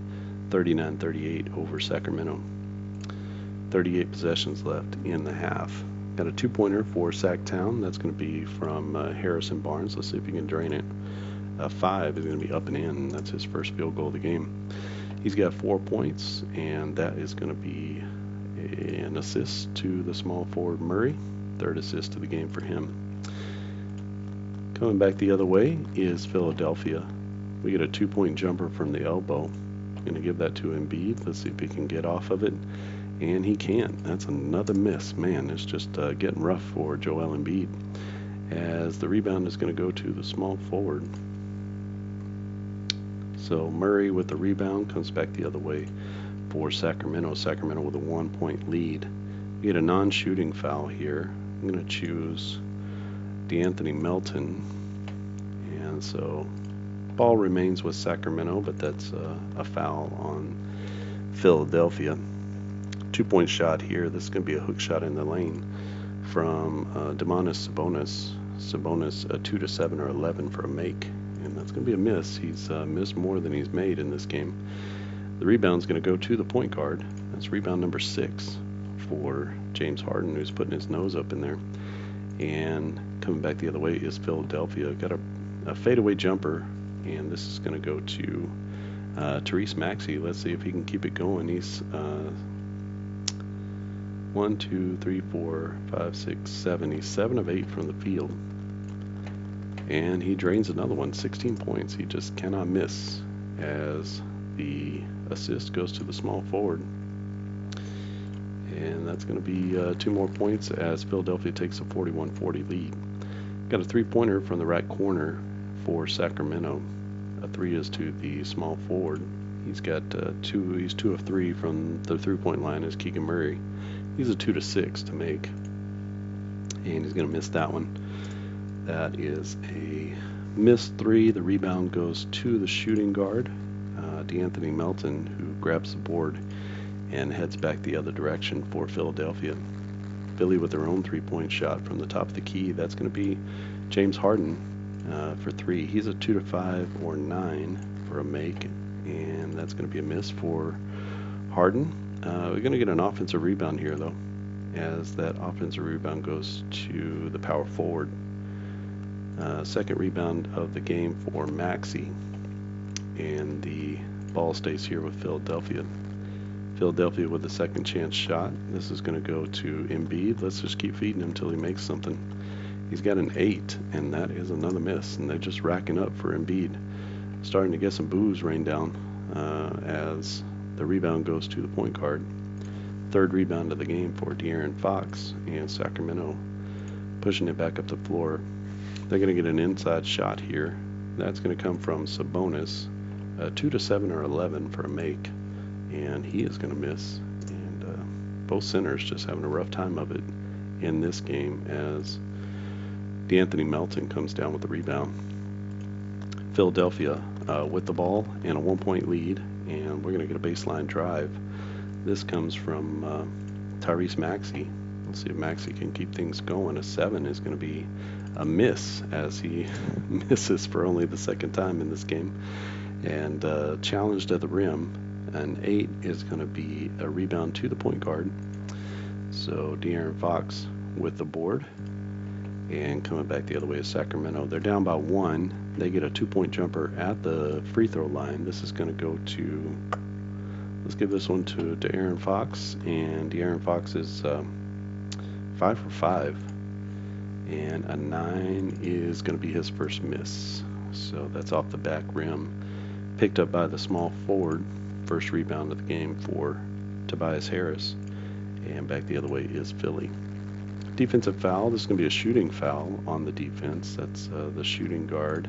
39-38 over Sacramento. 38 possessions left in the half. Got a 2-pointer for Sacktown. That's going to be from Harrison Barnes. Let's see if he can drain it. 5 is going to be up and in. That's his first field goal of the game. He's got 4 points, and that is going to be an assist to the small forward Murray. 3rd assist of the game for him. Coming back the other way is Philadelphia. We get a 2-point jumper from the elbow. I'm going to give that to Embiid. Let's see if he can get off of it. And he can't. That's another miss. Man, it's just getting rough for Joel Embiid, as the rebound is going to go to the small forward. So Murray with the rebound comes back the other way for Sacramento. Sacramento with a 1-point lead. We get a non-shooting foul here. I'm going to choose DeAnthony Melton. And so ball remains with Sacramento, but that's a foul on Philadelphia. 2-point shot here. This is going to be a hook shot in the lane from Domantas Sabonis. Sabonis a 2 to 7 or 11 for a make, and that's going to be a miss. He's missed more than he's made in this game. The rebound's going to go to the point guard. That's rebound number 6 for James Harden, who's putting his nose up in there. And coming back the other way is Philadelphia. Got a fadeaway jumper, and this is going to go to Tyrese Maxey. Let's see if he can keep it going. He's 1, 2, 3, 4, 5, 6, 7. He's 7 of 8 from the field. And he drains another one, 16 points. He just cannot miss, as the assist goes to the small forward. And that's going to be 2 more points as Philadelphia takes a 41-40 lead. Got a 3-pointer from the right corner for Sacramento. A 3 is to the small forward. He's got 2. He's 2 of 3 from the 3-point line as Keegan Murray. He's a 2 to 6 to make, and he's going to miss that one. That is a missed 3. The rebound goes to the shooting guard, DeAnthony Melton, who grabs the board and heads back the other direction for Philadelphia. Philly with their own three-point shot from the top of the key. That's going to be James Harden for three. He's a 2 to 5 or 9 for a make, and that's going to be a miss for Harden. We're going to get an offensive rebound here, though, as that offensive rebound goes to the power forward. Second rebound of the game for Maxey, and the ball stays here with Philadelphia. Philadelphia with a second chance shot. This is going to go to Embiid. Let's just keep feeding him until he makes something. He's got an 8, and that is another miss, and they're just racking up for Embiid. Starting to get some boos rain down as the rebound goes to the point guard. Third rebound of the game for De'Aaron Fox, and Sacramento pushing it back up the floor. They're going to get an inside shot here. That's going to come from Sabonis, 2 to 7 or 11 for a make, and he is going to miss. And both centers just having a rough time of it in this game as D'Anthony Melton comes down with the rebound. Philadelphia with the ball and a 1-point lead, and we're going to get a baseline drive. This comes from Tyrese Maxey. Let's see if Maxey can keep things going. A 7 is going to be a miss as he misses for only the second time in this game, and challenged at the rim. An 8 is going to be a rebound to the point guard. So De'Aaron Fox with the board, and coming back the other way is Sacramento. They're down by 1. They get a 2-point jumper at the free throw line. This is going to go to, let's give this one to De'Aaron Fox, and De'Aaron Fox is 5 for 5, and a 9 is going to be his first miss. So that's off the back rim, picked up by the small forward. First rebound of the game for Tobias Harris, and back the other way is Philly. Defensive foul. This is going to be a shooting foul on the defense. That's the shooting guard,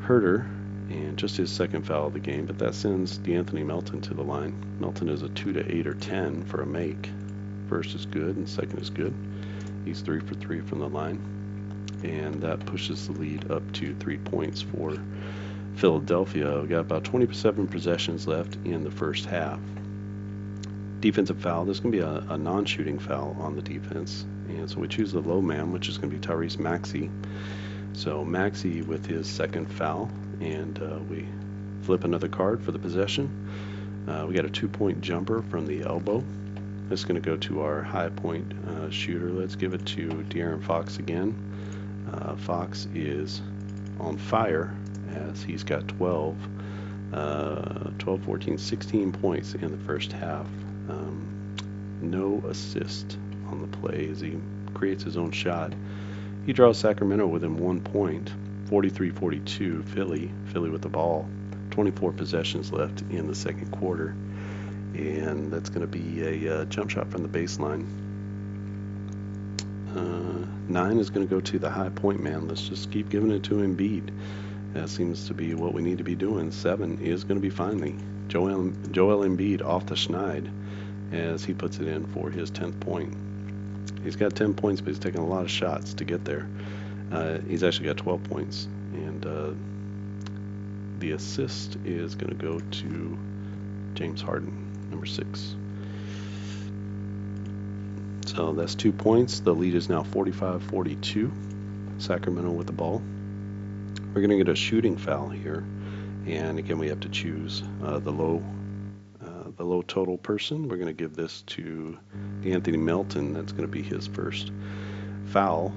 Herter, and just his second foul of the game, but that sends D'Anthony Melton to the line. Melton is a 2 to 8 or 10 for a make. First is good and second is good. He's 3 for 3 from the line, and that pushes the lead up to 3 points for Philadelphia. We got about 27 possessions left in the first half. Defensive foul. This is going to be a non-shooting foul on the defense, and so we choose the low man, which is going to be Tyrese Maxey. So Maxey with his second foul, and we flip another card for the possession. We got a 2-point jumper from the elbow. This is going to go to our high point shooter. Let's give it to De'Aaron Fox again. Fox is on fire as he's got 12, 14, 16 points in the first half. No assist on the play as he creates his own shot. He draws Sacramento within 1 point, 43-42 Philly with the ball. 24 possessions left in the second quarter, and that's going to be a jump shot from the baseline. 9 is going to go to the high point man. Let's just keep giving it to Embiid. That seems to be what we need to be doing. 7 is going to be finally Joel Embiid off the schneid as he puts it in for his 10th point. He's got 10 points, but he's taking a lot of shots to get there. He's actually got 12 points, and the assist is going to go to James Harden, number 6. So that's 2 points. The lead is now 45-42. Sacramento with the ball. We're going to get a shooting foul here, and again we have to choose the low total person. We're going to give this to D'Anthony Melton. That's going to be his first foul.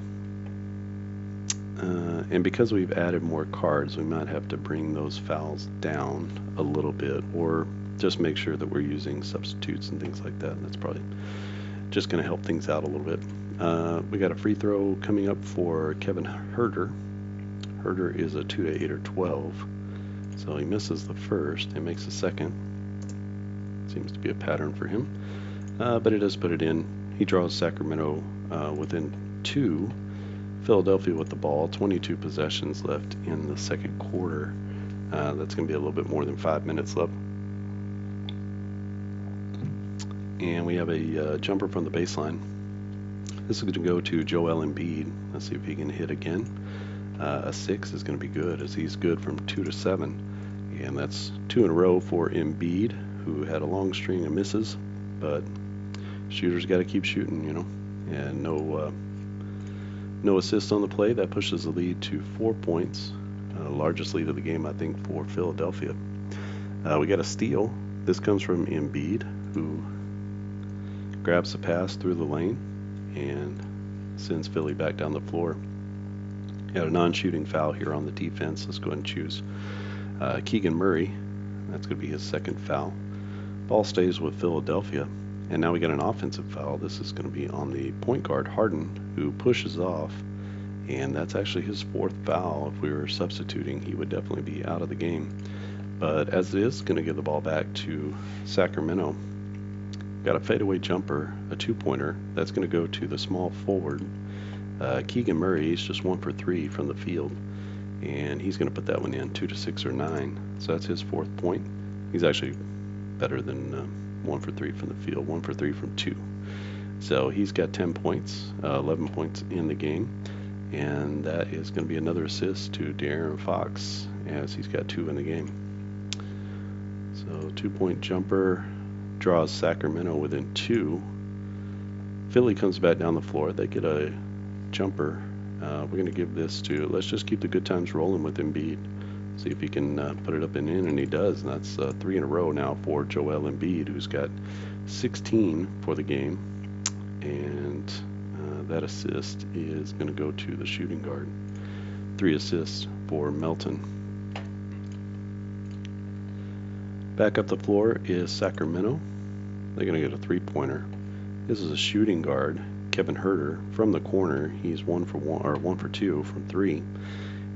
And because we've added more cards, we might have to bring those fouls down a little bit, or just make sure that we're using substitutes and things like that. And that's probably just going to help things out a little bit. We got a free throw coming up for Kevin Herter. Herter is a 2 to 8 or 12, so he misses the first and makes the second. Seems to be a pattern for him, but it does put it in. He draws Sacramento within 2. Philadelphia with the ball. 22 possessions left in the second quarter. That's going to be a little bit more than 5 minutes left. And we have a jumper from the baseline. This is going to go to Joel Embiid. Let's see if he can hit again. A 6 is going to be good, as he's good from 2 to 7. And that's 2 in a row for Embiid, who had a long string of misses. But shooters got to keep shooting, you know. And no assist on the play. That pushes the lead to 4 points. Largest lead of the game, I think, for Philadelphia. We got a steal. This comes from Embiid, who grabs the pass through the lane and sends Philly back down the floor. Got a non-shooting foul here on the defense. Let's go ahead and choose Keegan Murray. That's going to be his second foul. Ball stays with Philadelphia. And now we got an offensive foul. This is going to be on the point guard, Harden, who pushes off. And that's actually his fourth foul. If we were substituting, he would definitely be out of the game. But as it is, going to give the ball back to Sacramento. Got a fadeaway jumper, a two-pointer. That's going to go to the small forward. Keegan Murray. He's just 1 for 3 from the field. And he's going to put that one in, 2 to 6 or 9. So that's his fourth point. He's actually better than 1 for 3 from the field, 1 for 3 from 2. So he's got 10 points, 11 points in the game. And that is going to be another assist to De'Aaron Fox, as he's got 2 in the game. So 2-point jumper draws Sacramento within 2. Philly comes back down the floor. They get a jumper. We're going to give this to, let's just keep the good times rolling with Embiid. See if he can put it up and in, and he does. And that's 3 in a row now for Joel Embiid, who's got 16 for the game. And that assist is going to go to the shooting guard. 3 assists for Melton. Back up the floor is Sacramento. They're going to get a 3-pointer. This is a shooting guard, Kevin Huerter, from the corner. He's 1 for 2 from 3.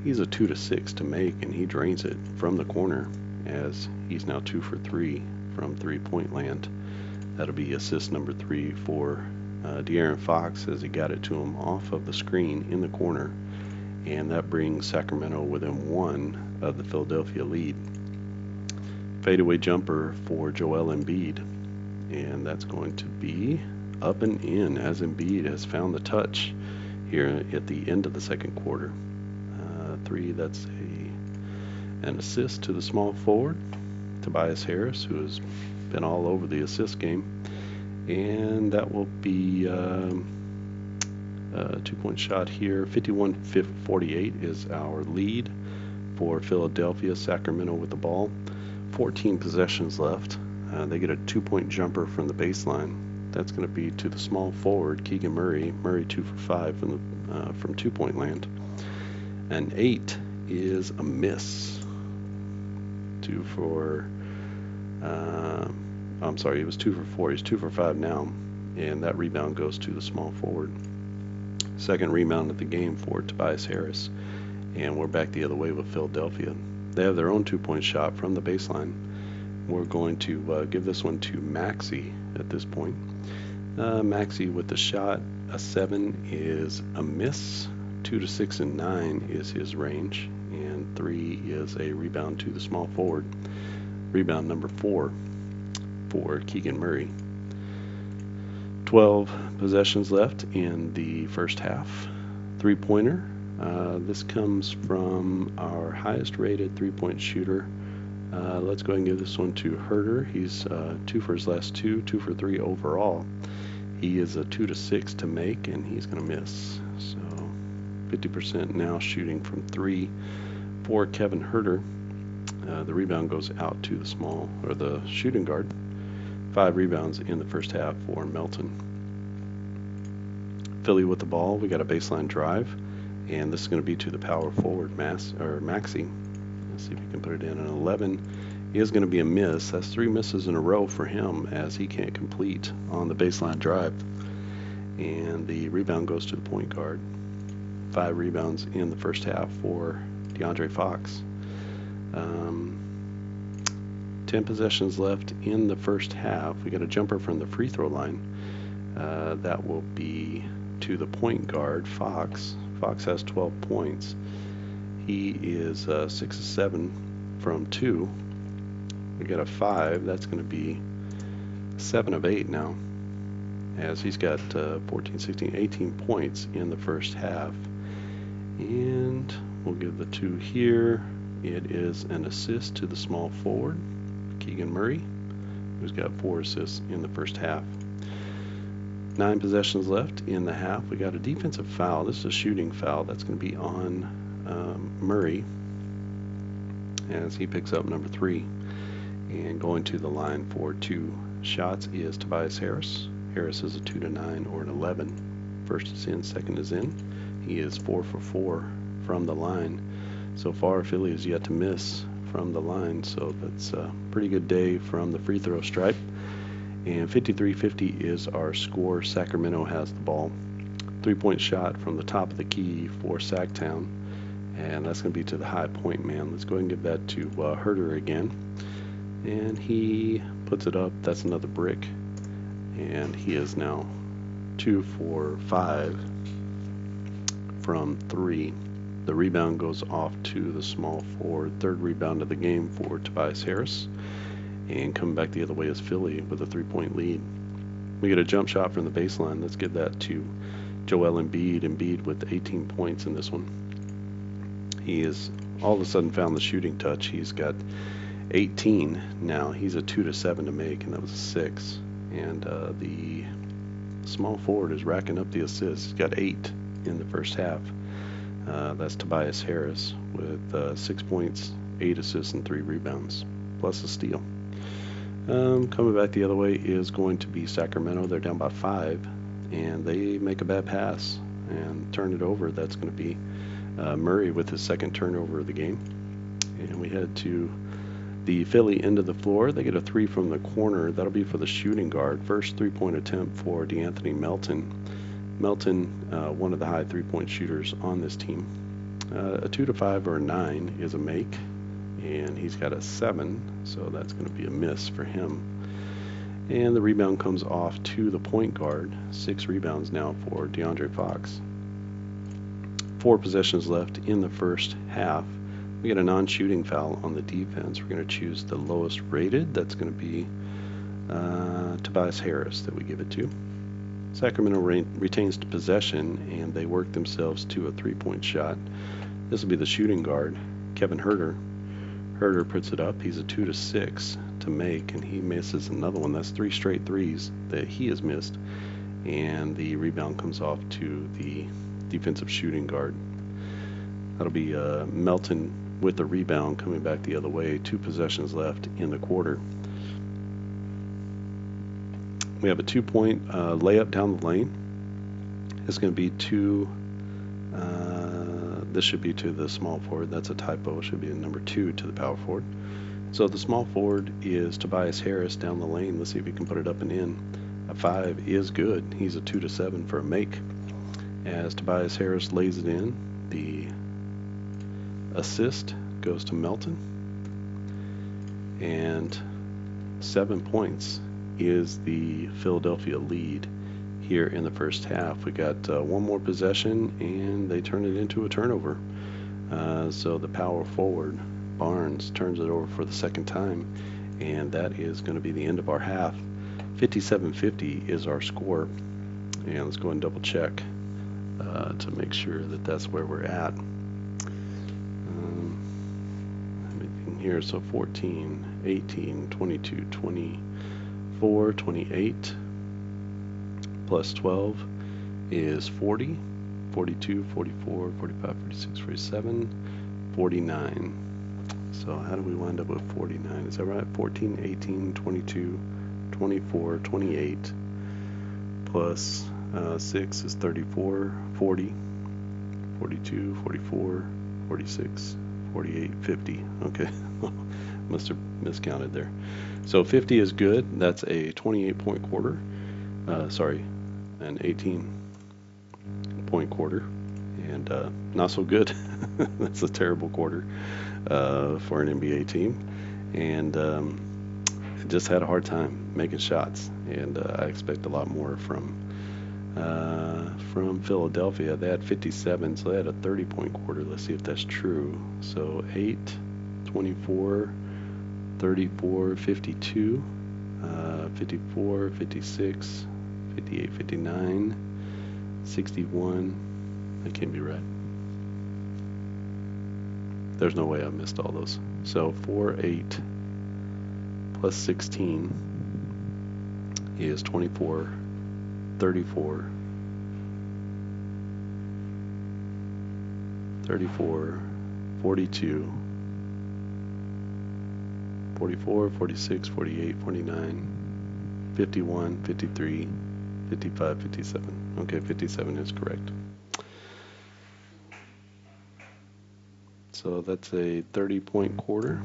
He's a 2 to 6 to make, and he drains it from the corner, as he's now 2 for 3 from 3-point land. That'll be assist number 3 for De'Aaron Fox, as he got it to him off of the screen in the corner, and that brings Sacramento within 1 of the Philadelphia lead. Fadeaway jumper for Joel Embiid, and that's going to be up and in, as Embiid has found the touch here at the end of the second quarter. 3, that's an assist to the small forward, Tobias Harris, who has been all over the assist game. And that will be a 2-point shot here. 51-48 is our lead for Philadelphia. Sacramento with the ball. 14 possessions left. They get a 2-point jumper from the baseline. That's going to be to the small forward, Keegan Murray. Murray 2 for 5 from 2-point land. An 8 is a miss. 2 for... I'm sorry, he was 2 for 4. He's 2 for 5 now, and that rebound goes to the small forward. Second rebound of the game for Tobias Harris, and we're back the other way with Philadelphia. They have their own 2-point shot from the baseline. We're going to give this one to Maxey at this point. Maxey with the shot. A 7 is a miss. 2 to 6 and 9 is his range, and 3 is a rebound to the small forward. Rebound number 4 for Keegan Murray. 12 possessions left in the first half. 3-pointer. This comes from our highest rated 3-point shooter. Let's go ahead and give this one to Huerter. He's 2 for his last 2, 2 for 3 overall. He is a 2 to 6 to make, and he's going to miss. So 50% now shooting from 3 for Kevin Huerter. The rebound goes out to the shooting guard. 5 rebounds in the first half for Melton. Philly with the ball. We got a baseline drive, and this is going to be to the power forward, Maxey. Let's see if we can put it in. An 11 is going to be a miss. That's 3 misses in a row for him, as he can't complete on the baseline drive. And the rebound goes to the point guard. 5 rebounds in the first half for DeAndre Fox. 10 possessions left in the first half. We got a jumper from the free throw line. That will be to the point guard, Fox. Fox has 12 points. He is 6 of 7 from 2. We got a 5. That's going to be 7 of 8 now, as he's got 14, 16, 18 points in the first half. And we'll give the 2 here. It is an assist to the small forward, Keegan Murray, who's got 4 assists in the first half. 9 possessions left in the half. We got a defensive foul. This is a shooting foul. That's going to be on Murray as he picks up number 3. And going to the line for 2 shots is Tobias Harris. Harris is a 2 to 9 or an 11. First is in, second is in. He is 4 for 4 from the line. So far, Philly has yet to miss from the line, so that's a pretty good day from the free throw stripe. And 53-50 is our score. Sacramento has the ball. 3-point shot from the top of the key for Sacktown, and that's going to be to the high point man. Let's go ahead and give that to Herder again, and he puts it up. That's another brick, and he is now 2 for 5 from 3. The rebound goes off to the small forward. Third rebound of the game for Tobias Harris. And coming back the other way is Philly with a 3-point lead. We get a jump shot from the baseline. Let's give that to Joel Embiid. Embiid with 18 points in this one. He has all of a sudden found the shooting touch. He's got 18 now. He's a 2 to 7 to make, and that was a 6. And the small forward is racking up the assists. He's got 8 in the first half. That's Tobias Harris with 6 points, 8 assists, and 3 rebounds, plus a steal. Coming back the other way is going to be Sacramento. They're down by 5, and they make a bad pass and turn it over. That's going to be Murray with his second turnover of the game. And we head to the Philly end of the floor. They get a 3 from the corner. That'll be for the shooting guard. First 3-point attempt for DeAnthony Melton. Melton, one of the high 3-point shooters on this team. A 2 to 5 or a 9 is a make, and he's got a 7, so that's going to be a miss for him. And the rebound comes off to the point guard. 6 rebounds now for DeAndre Fox. 4 possessions left in the first half. We get a non-shooting foul on the defense. We're going to choose the lowest rated. That's going to be Tobias Harris that we give it to. Sacramento retains possession, and they work themselves to a 3-point shot. This will be the shooting guard, Kevin Herder. Herder puts it up. He's a 2 to 6 to make, and he misses another one. That's 3 straight threes that he has missed, and the rebound comes off to the defensive shooting guard. That'll be Melton with the rebound coming back the other way. 2 possessions left in the quarter. We have a 2-point layup down the lane. It's going to be to, this should be to the small forward. That's a typo. It should be a number 2 to the power forward. So the small forward is Tobias Harris down the lane. Let's see if he can put it up and in. A 5 is good. He's a 2 to 7 for a make. As Tobias Harris lays it in, the assist goes to Melton. And 7 points is the Philadelphia lead here in the first half. We got one more possession, and they turn it into a turnover. So the power forward, Barnes, turns it over for the second time, and that is going to be the end of our half. 57-50 is our score. And let's go and double check to make sure that that's where we're at. Everything here, so 14, 18, 22, 24, 28 plus 12 is 40, 42, 44, 45, 46, 47, 49. So how do we wind up with 49? Is that right? 14, 18, 22, 24, 28 plus 6 is 34, 40, 42, 44, 46, 48, 50. Okay, must have miscounted there. So 50 is good. That's a 28-point quarter. An 18-point quarter. And not so good. That's a terrible quarter for an NBA team. And just had a hard time making shots. And I expect a lot more from Philadelphia. They had 57, so they had a 30-point quarter. Let's see if that's true. So 8, 24, 34, 52, 54, 56, 58, 59, 61. That can't be right. There's no way I missed all those. So 4, 8 plus 16 is 24, 34, 34, 42, 44, 46, 48, 49, 51, 53, 55, 57. Okay, 57 is correct. So that's a 30-point quarter,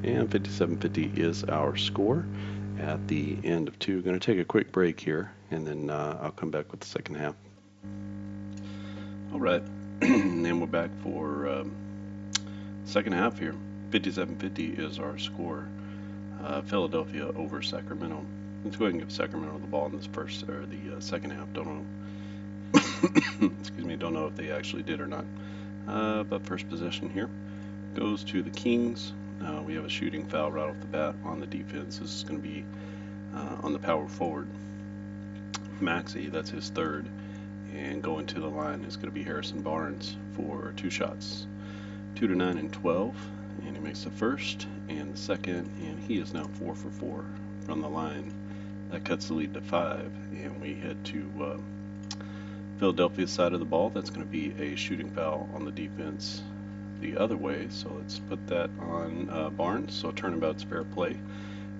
and 57.50 is our score at the end of 2. Going to take a quick break here, and then I'll come back with the second half. All right, and we're back for second half here. 57.50 is our score. Philadelphia over Sacramento. Let's go ahead and give Sacramento the ball in this second half. Don't know. Excuse me. Don't know if they actually did or not. But first possession here goes to the Kings. We have a shooting foul right off the bat on the defense. This is going to be on the power forward. Maxey, that's his third. And going to the line is going to be Harrison Barnes for 2 shots. 2 to 9 and 12. And he makes the first and the second. And he is now 4 for 4 from the line. That cuts the lead to 5. And we head to Philadelphia's side of the ball. That's going to be a shooting foul on the defense the other way. So let's put that on Barnes. So turnabout's fair play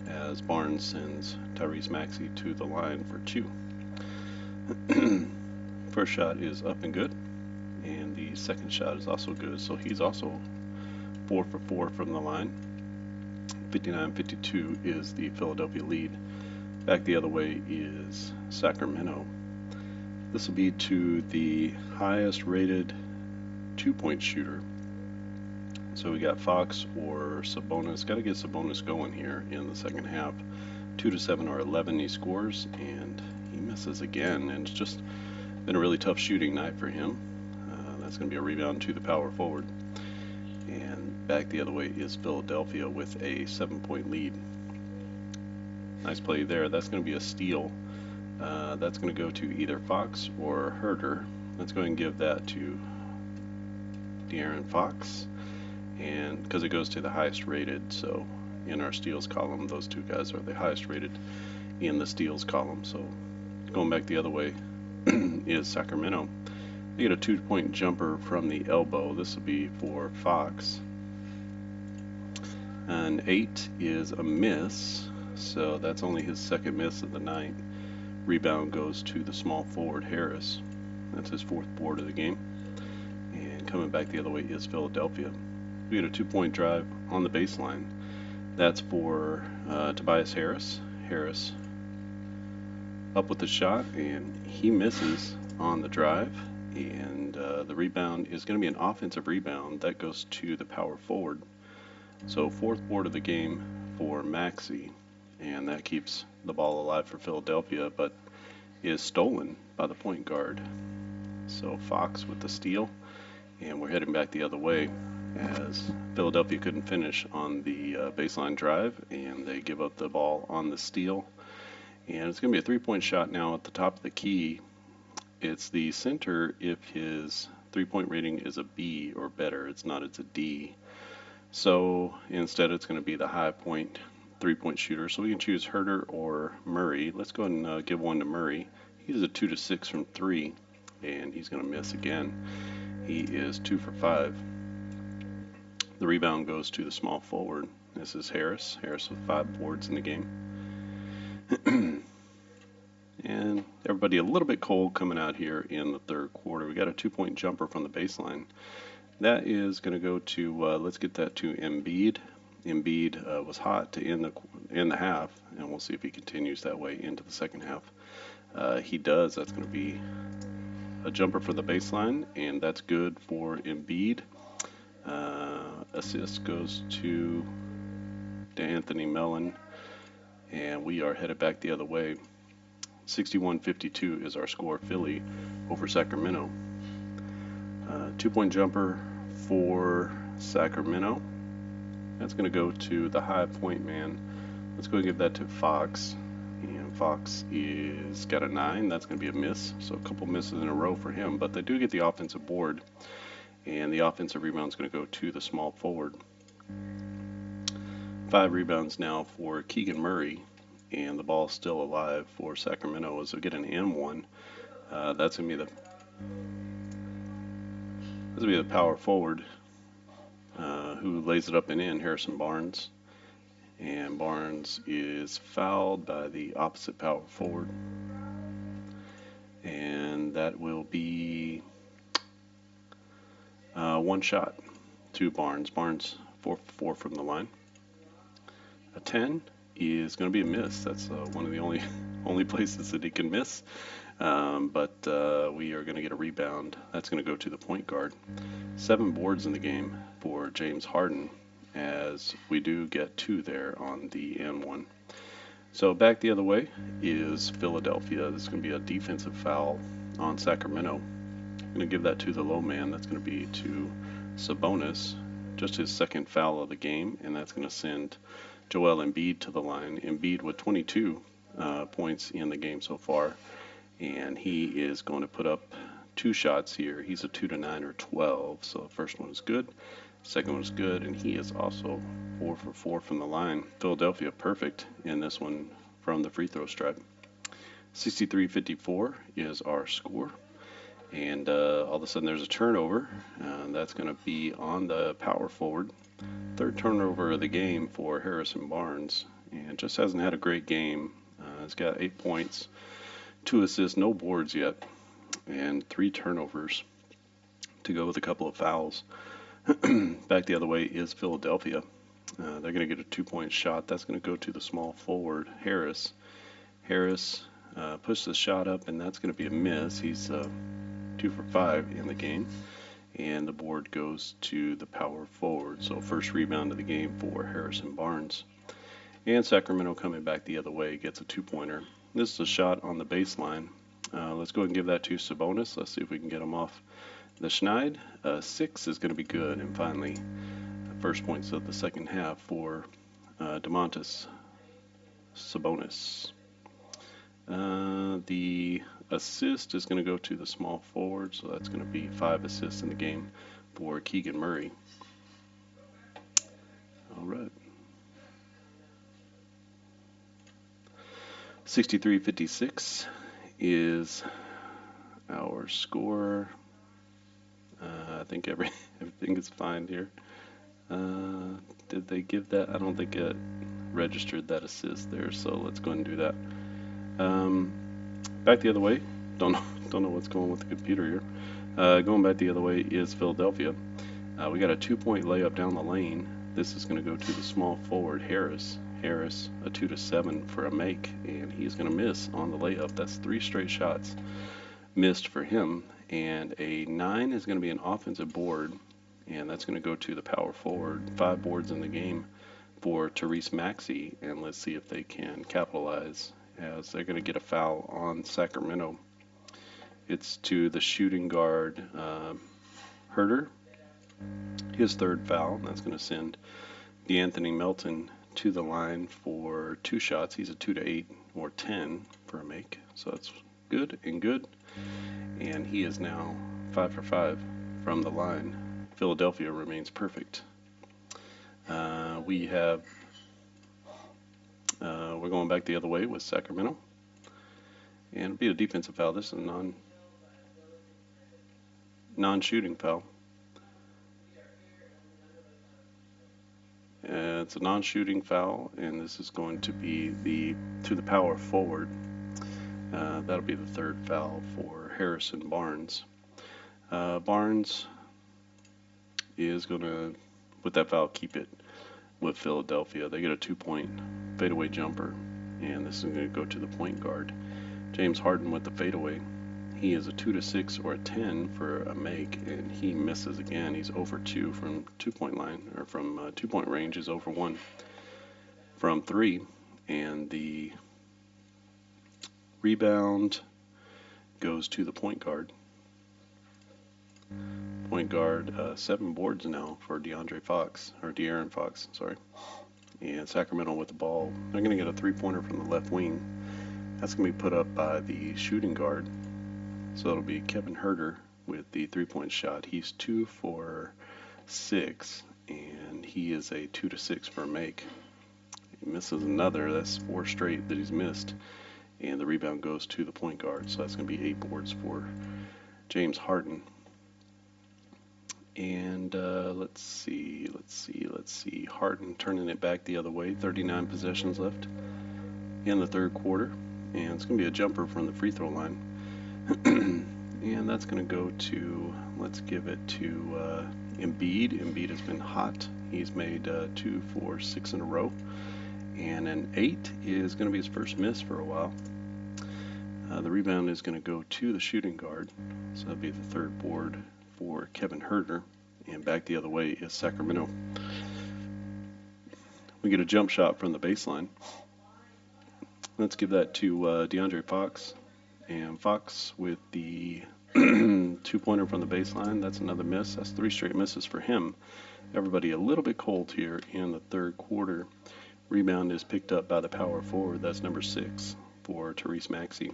as Barnes sends Tyrese Maxey to the line for 2. First shot is up and good, and the second shot is also good. So he's also 4 for 4 from the line. 59-52 is the Philadelphia lead. Back the other way is Sacramento. This will be to the highest rated 2-point shooter. So we got Fox or Sabonis. Got to get Sabonis going here in the second half. 2 to 7 or 11 he scores, and he misses again. And it's just been a really tough shooting night for him. That's going to be a rebound to the power forward. And back the other way is Philadelphia with a 7-point lead. Nice play there. That's going to be a steal. That's going to go to either Fox or Herter. Let's go ahead and give that to De'Aaron Fox, and because it goes to the highest rated, so in our steals column, those 2 guys are the highest rated in the steals column. So going back the other way is Sacramento. They get a 2-point jumper from the elbow. This will be for Fox. An 8 is a miss, so that's only his second miss of the night. Rebound goes to the small forward Harris. That's his 4th board of the game. And coming back the other way is Philadelphia. We get a 2-point drive on the baseline. That's for Tobias Harris. Harris up with the shot, and he misses on the drive. And the rebound is going to be an offensive rebound. That goes to the power forward. So 4th board of the game for Maxey. And that keeps the ball alive for Philadelphia, but is stolen by the point guard. So Fox with the steal, and we're heading back the other way as Philadelphia couldn't finish on the baseline drive, and they give up the ball on the steal. And it's going to be a 3-point shot now at the top of the key. It's the center if his 3-point rating is a B or better. It's not, it's a D. So instead it's going to be the high point 3-point shooter. So we can choose Herter or Murray. Let's go ahead and give one to Murray. He's a 2 to 6 from 3, and he's going to miss again. He is 2 for 5. The rebound goes to the small forward. This is Harris. Harris with 5 boards in the game. And everybody a little bit cold coming out here in the third quarter. We got a 2-point jumper from the baseline. That is going to go to, let's get that to Embiid. Embiid was hot to end the half, and we'll see if he continues that way into the second half. He does. That's going to be a jumper for the baseline, and that's good for Embiid. Assist goes to Anthony Mellon, and we are headed back the other way. 61-52 is our score. Philly over Sacramento. 2-point jumper for Sacramento. That's going to go to the high point man. Let's go and give that to Fox. And Fox is got a 9. That's going to be a miss. So a couple misses in a row for him. But they do get the offensive board. And the offensive rebound is going to go to the small forward. 5 rebounds now for Keegan Murray. and the ball's still alive for Sacramento as we get an and one. That's gonna be the power forward who lays it up and in, Harrison Barnes. And Barnes is fouled by the opposite power forward. And that will be one shot to Barnes. Barnes 4-4 from the line. A 10 is going to be a miss. That's one of the only places that he can miss. But we are going to get a rebound. That's going to go to the point guard. 7 boards in the game for James Harden, as we do get 2 there on the and one. So back the other way is Philadelphia. This is going to be a defensive foul on Sacramento. I'm going to give that to the low man. That's going to be to Sabonis, just his second foul of the game, and that's going to send Joel Embiid to the line. Embiid with 22 points in the game so far, and he is going to put up 2 shots here. He's a 2 to 9 or 12, so the first one is good, second one is good, and he is also 4 for 4 from the line. Philadelphia perfect in this one from the free throw stripe. 63-54 is our score, and all of a sudden there's a turnover. That's going to be on the power forward. Third turnover of the game for Harrison Barnes, and just hasn't had a great game. He's got 8 points, 2 assists, no boards yet, and 3 turnovers to go with a couple of fouls. Back the other way is Philadelphia. They're going to get a 2-point shot. That's going to go to the small forward, Harris. Harris pushes the shot up, and that's going to be a miss. He's 2 for 5 in the game, and the board goes to the power forward. So first rebound of the game for Harrison Barnes. And Sacramento coming back the other way gets a 2-pointer. This is a shot on the baseline. Let's go ahead and give that to Sabonis. Let's see if we can get him off the schneid. 6 is going to be good. And finally, first points of the second half for Domantas Sabonis. The assist is going to go to the small forward, so that's going to be 5 assists in the game for Keegan Murray. All right. 63-56 is our score. I think everything is fine here. Did they give that? I don't think it registered that assist there, so let's go ahead and do that. Back the other way. Don't know what's going with the computer here. Going back the other way is Philadelphia. We got a 2-point layup down the lane. This is going to go to the small forward, Harris. Harris, a 2 to 7 for a make, and he's going to miss on the layup. That's 3 straight shots missed for him. And a 9 is going to be an offensive board, and that's going to go to the power forward. 5 boards in the game for Therese Maxey, and let's see if they can capitalize, as they're going to get a foul on Sacramento. It's to the shooting guard, Herter, his third foul, and that's going to send DeAnthony Melton to the line for 2 shots. He's a 2 to 8 or 10 for a make, so that's good and good. And he is now 5 for 5 from the line. Philadelphia remains perfect. We're going back the other way with Sacramento, and it'll be a defensive foul. This is a non-shooting foul. It's a non-shooting foul, and this is going to be to the power forward. That'll be the third foul for Harrison Barnes. Barnes is going to, with that foul, keep it with Philadelphia. They get a 2-point fadeaway jumper, and this is going to go to the point guard, James Harden, with the fadeaway. He is a 2 to 6 or a 10 for a make, and he misses again. He's over 2 from 2-point line, or from 2-point range is over 1 from 3, and the rebound goes to the point guard. Point guard, 7 boards now for De'Aaron Fox, sorry. And Sacramento with the ball. They're going to get a 3-pointer from the left wing. That's going to be put up by the shooting guard. So it'll be Kevin Herter with the 3-point shot. He's 2 for 6, and he is a 2 to 6 for a make. He misses another. That's 4 straight that he's missed. And the rebound goes to the point guard. So that's going to be 8 boards for James Harden. And let's see. Harden turning it back the other way. 39 possessions left in the third quarter. And it's going to be a jumper from the free throw line. And that's going to go to, let's give it to Embiid. Embiid has been hot. He's made 2, 4, 6 in a row. And an 8 is going to be his first miss for a while. The rebound is going to go to the shooting guard. So that'll be the third board for Kevin Huerter. And back the other way is Sacramento. We get a jump shot from the baseline. Let's give that to DeAndre Fox. And Fox with the 2-pointer from the baseline. That's another miss. That's 3 straight misses for him. Everybody a little bit cold here in the third quarter. Rebound is picked up by the power forward. That's number 6 for Tyrese Maxey.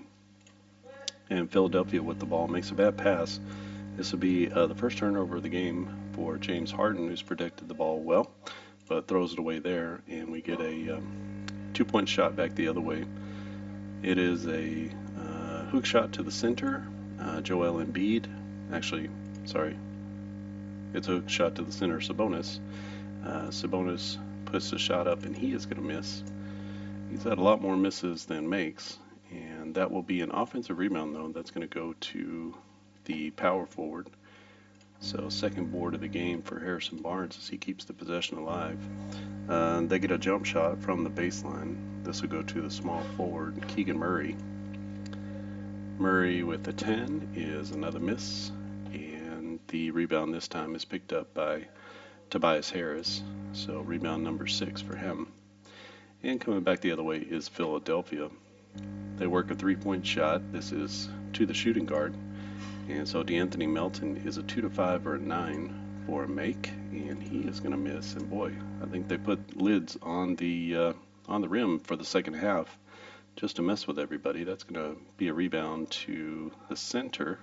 And Philadelphia with the ball makes a bad pass. This will be the first turnover of the game for James Harden, who's protected the ball well, but throws it away there, and we get a 2-point shot back the other way. It is a hook shot to the center. Joel Embiid, actually, sorry, it's a hook shot to the center. Sabonis puts the shot up, and he is going to miss. He's had a lot more misses than makes, and that will be an offensive rebound, though. That's going to go to the power forward. So second board of the game for Harrison Barnes as he keeps the possession alive. They get a jump shot from the baseline. This will go to the small forward, Keegan Murray. Murray with a 10 is another miss, and the rebound this time is picked up by Tobias Harris. So rebound number 6 for him. And coming back the other way is Philadelphia. They work a 3-point shot. This is to the shooting guard. And so DeAnthony Melton is a 2 to 5 or a 9 for a make, and he is going to miss. And boy, I think they put lids on the rim for the second half just to mess with everybody. That's going to be a rebound to the center.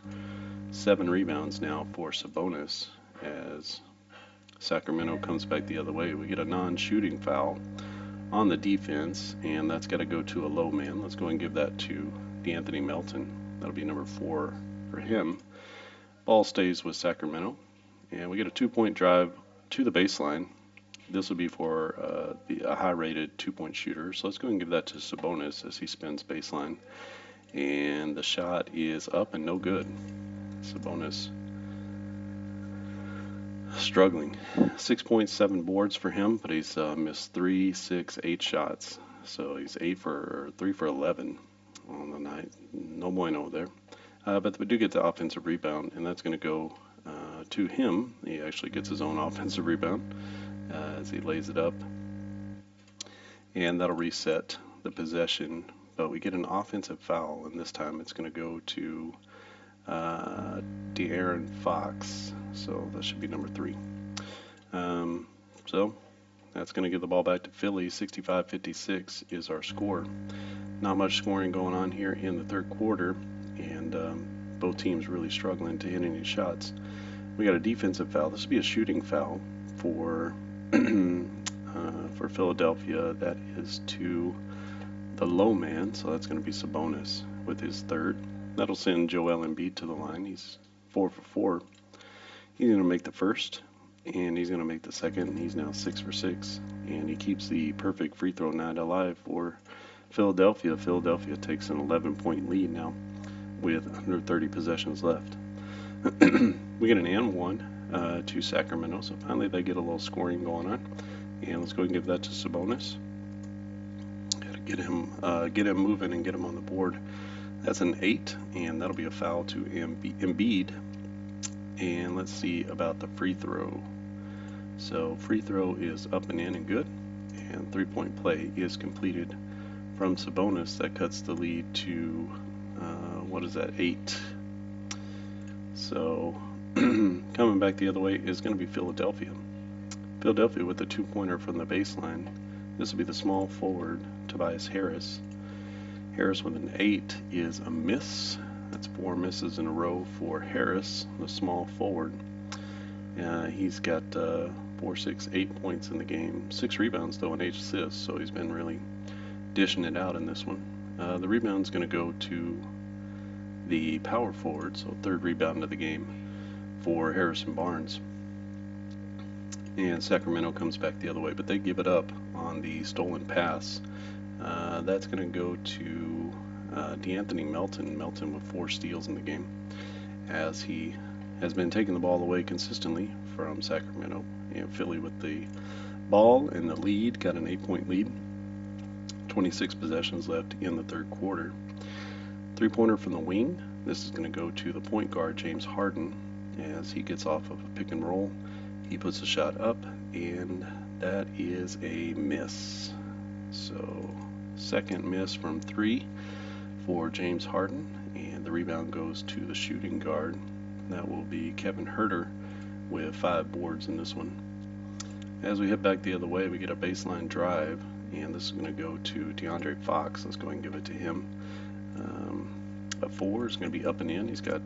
7 rebounds now for Sabonis as Sacramento comes back the other way. We get a non-shooting foul on the defense, and that's got to go to a low man. Let's go and give that to DeAnthony Melton. That'll be number 4 for him. Ball stays with Sacramento, and we get a 2-point drive to the baseline. This will be for a high-rated 2-point shooter. So let's go and give that to Sabonis as he spins baseline, and the shot is up and no good. Sabonis struggling. 6.7 boards for him, but he's missed 3, 6, 8 shots. So he's 3 for 11 on the night. No bueno there. But we do get the offensive rebound, and that's going to go to him. He actually gets his own offensive rebound as he lays it up. And that'll reset the possession. But we get an offensive foul, and this time it's going to go to De'Aaron Fox. So that should be number 3. So that's going to give the ball back to Philly. 65-56 is our score. Not much scoring going on here in the third quarter, and both teams really struggling to hit any shots. We got a defensive foul. This will be a shooting foul for Philadelphia. That is to the low man, so that's going to be Sabonis with his 3rd. That'll send Joel Embiid to the line. He's 4 for 4. He's going to make the 1st, and he's going to make the 2nd. He's now 6 for 6, and he keeps the perfect free throw night alive for Philadelphia. Philadelphia takes an 11-point lead now with under 30 possessions left. We get an and 1 to Sacramento, so finally they get a little scoring going on. And let's go and give that to Sabonis. Got to get him moving and get him on the board. That's an 8, and that'll be a foul to Embiid. And let's see about the free throw. So free throw is up and in and good, and 3-point play is completed from Sabonis. That cuts the lead to 8. So coming back the other way is going to be Philadelphia. Philadelphia with the 2-pointer from the baseline. This will be the small forward, Tobias Harris. Harris with an 8 is a miss. That's 4 misses in a row for Harris, the small forward. He's got 4, 6, 8 points in the game. 6 rebounds though and 8 assists, so he's been really dishing it out in this one. The rebound's going to go to the power forward, so third rebound of the game for Harrison Barnes. And Sacramento comes back the other way, but they give it up on the stolen pass. That's going to go to DeAnthony Melton. Melton with 4 steals in the game, as he has been taking the ball away consistently from Sacramento. And Philly with the ball and the lead, got an 8-point lead. 26 possessions left in the third quarter. Three-pointer from the wing. This is going to go to the point guard, James Harden, as he gets off of a pick and roll. He puts a shot up, and that is a miss. So, second miss from 3 for James Harden, and the rebound goes to the shooting guard. That will be Kevin Huerter with 5 boards in this one. As we head back the other way, we get a baseline drive, and this is going to go to DeAndre Fox. Let's go ahead and give it to him. A 4 is going to be up and in. He's got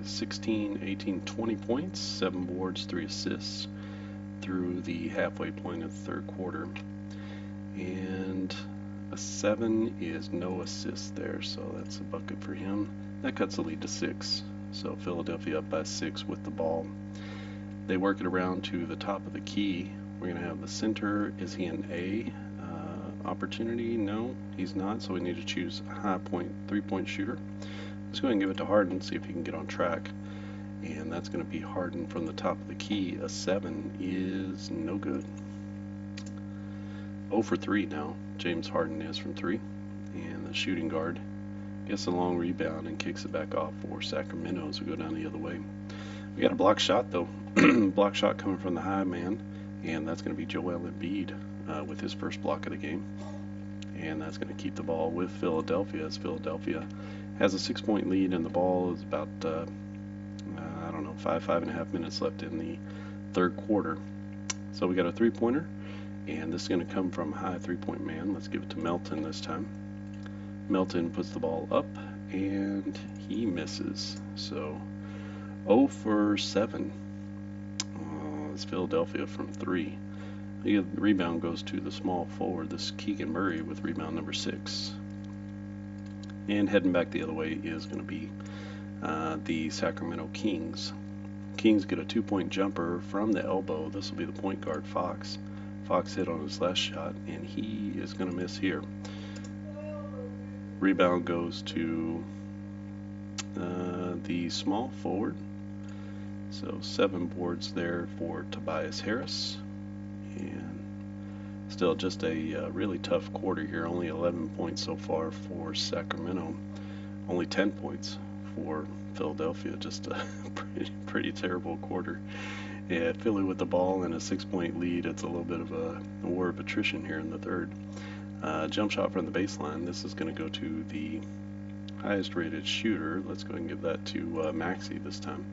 16, 18, 20 points, 7 boards, 3 assists through the halfway point of the third quarter. And a 7 is no assist there, so that's a bucket for him. That cuts the lead to 6. So Philadelphia up by 6 with the ball. They work it around to the top of the key. We're going to have the center. Is he an A opportunity? No, he's not, so we need to choose a high point 3-point shooter. Let's go ahead and give it to Harden, see if he can get on track. And that's going to be Harden from the top of the key. A 7 is no good. 0 for 3 now. James Harden is from 3. And the shooting guard gets a long rebound and kicks it back off for Sacramento as we go down the other way. We got a block shot though. Block shot coming from the high man. And that's going to be Joel Embiid with his first block of the game. And that's going to keep the ball with Philadelphia, as Philadelphia has a 6-point lead, and the ball is about, 5.5 minutes left in the third quarter. So we got a 3-pointer, and this is going to come from high 3-point man. Let's give it to Melton this time. Melton puts the ball up, and he misses. So 0 for 7. It's Philadelphia from 3. The rebound goes to the small forward. This is Keegan Murray with rebound number 6. And heading back the other way is going to be the Sacramento Kings. Kings get a 2-point jumper from the elbow. This will be the point guard, Fox. Fox hit on his last shot, and he is going to miss here. Rebound goes to the small forward. So 7 boards there for Tobias Harris. And still just a really tough quarter here. Only 11 points so far for Sacramento. Only 10 points for Philadelphia. Just a pretty terrible quarter. Yeah, Philly with the ball and a 6-point lead. It's a little bit of a war of attrition here in the third. Jump shot from the baseline. This is going to go to the highest rated shooter. Let's go ahead and give that to Maxey this time.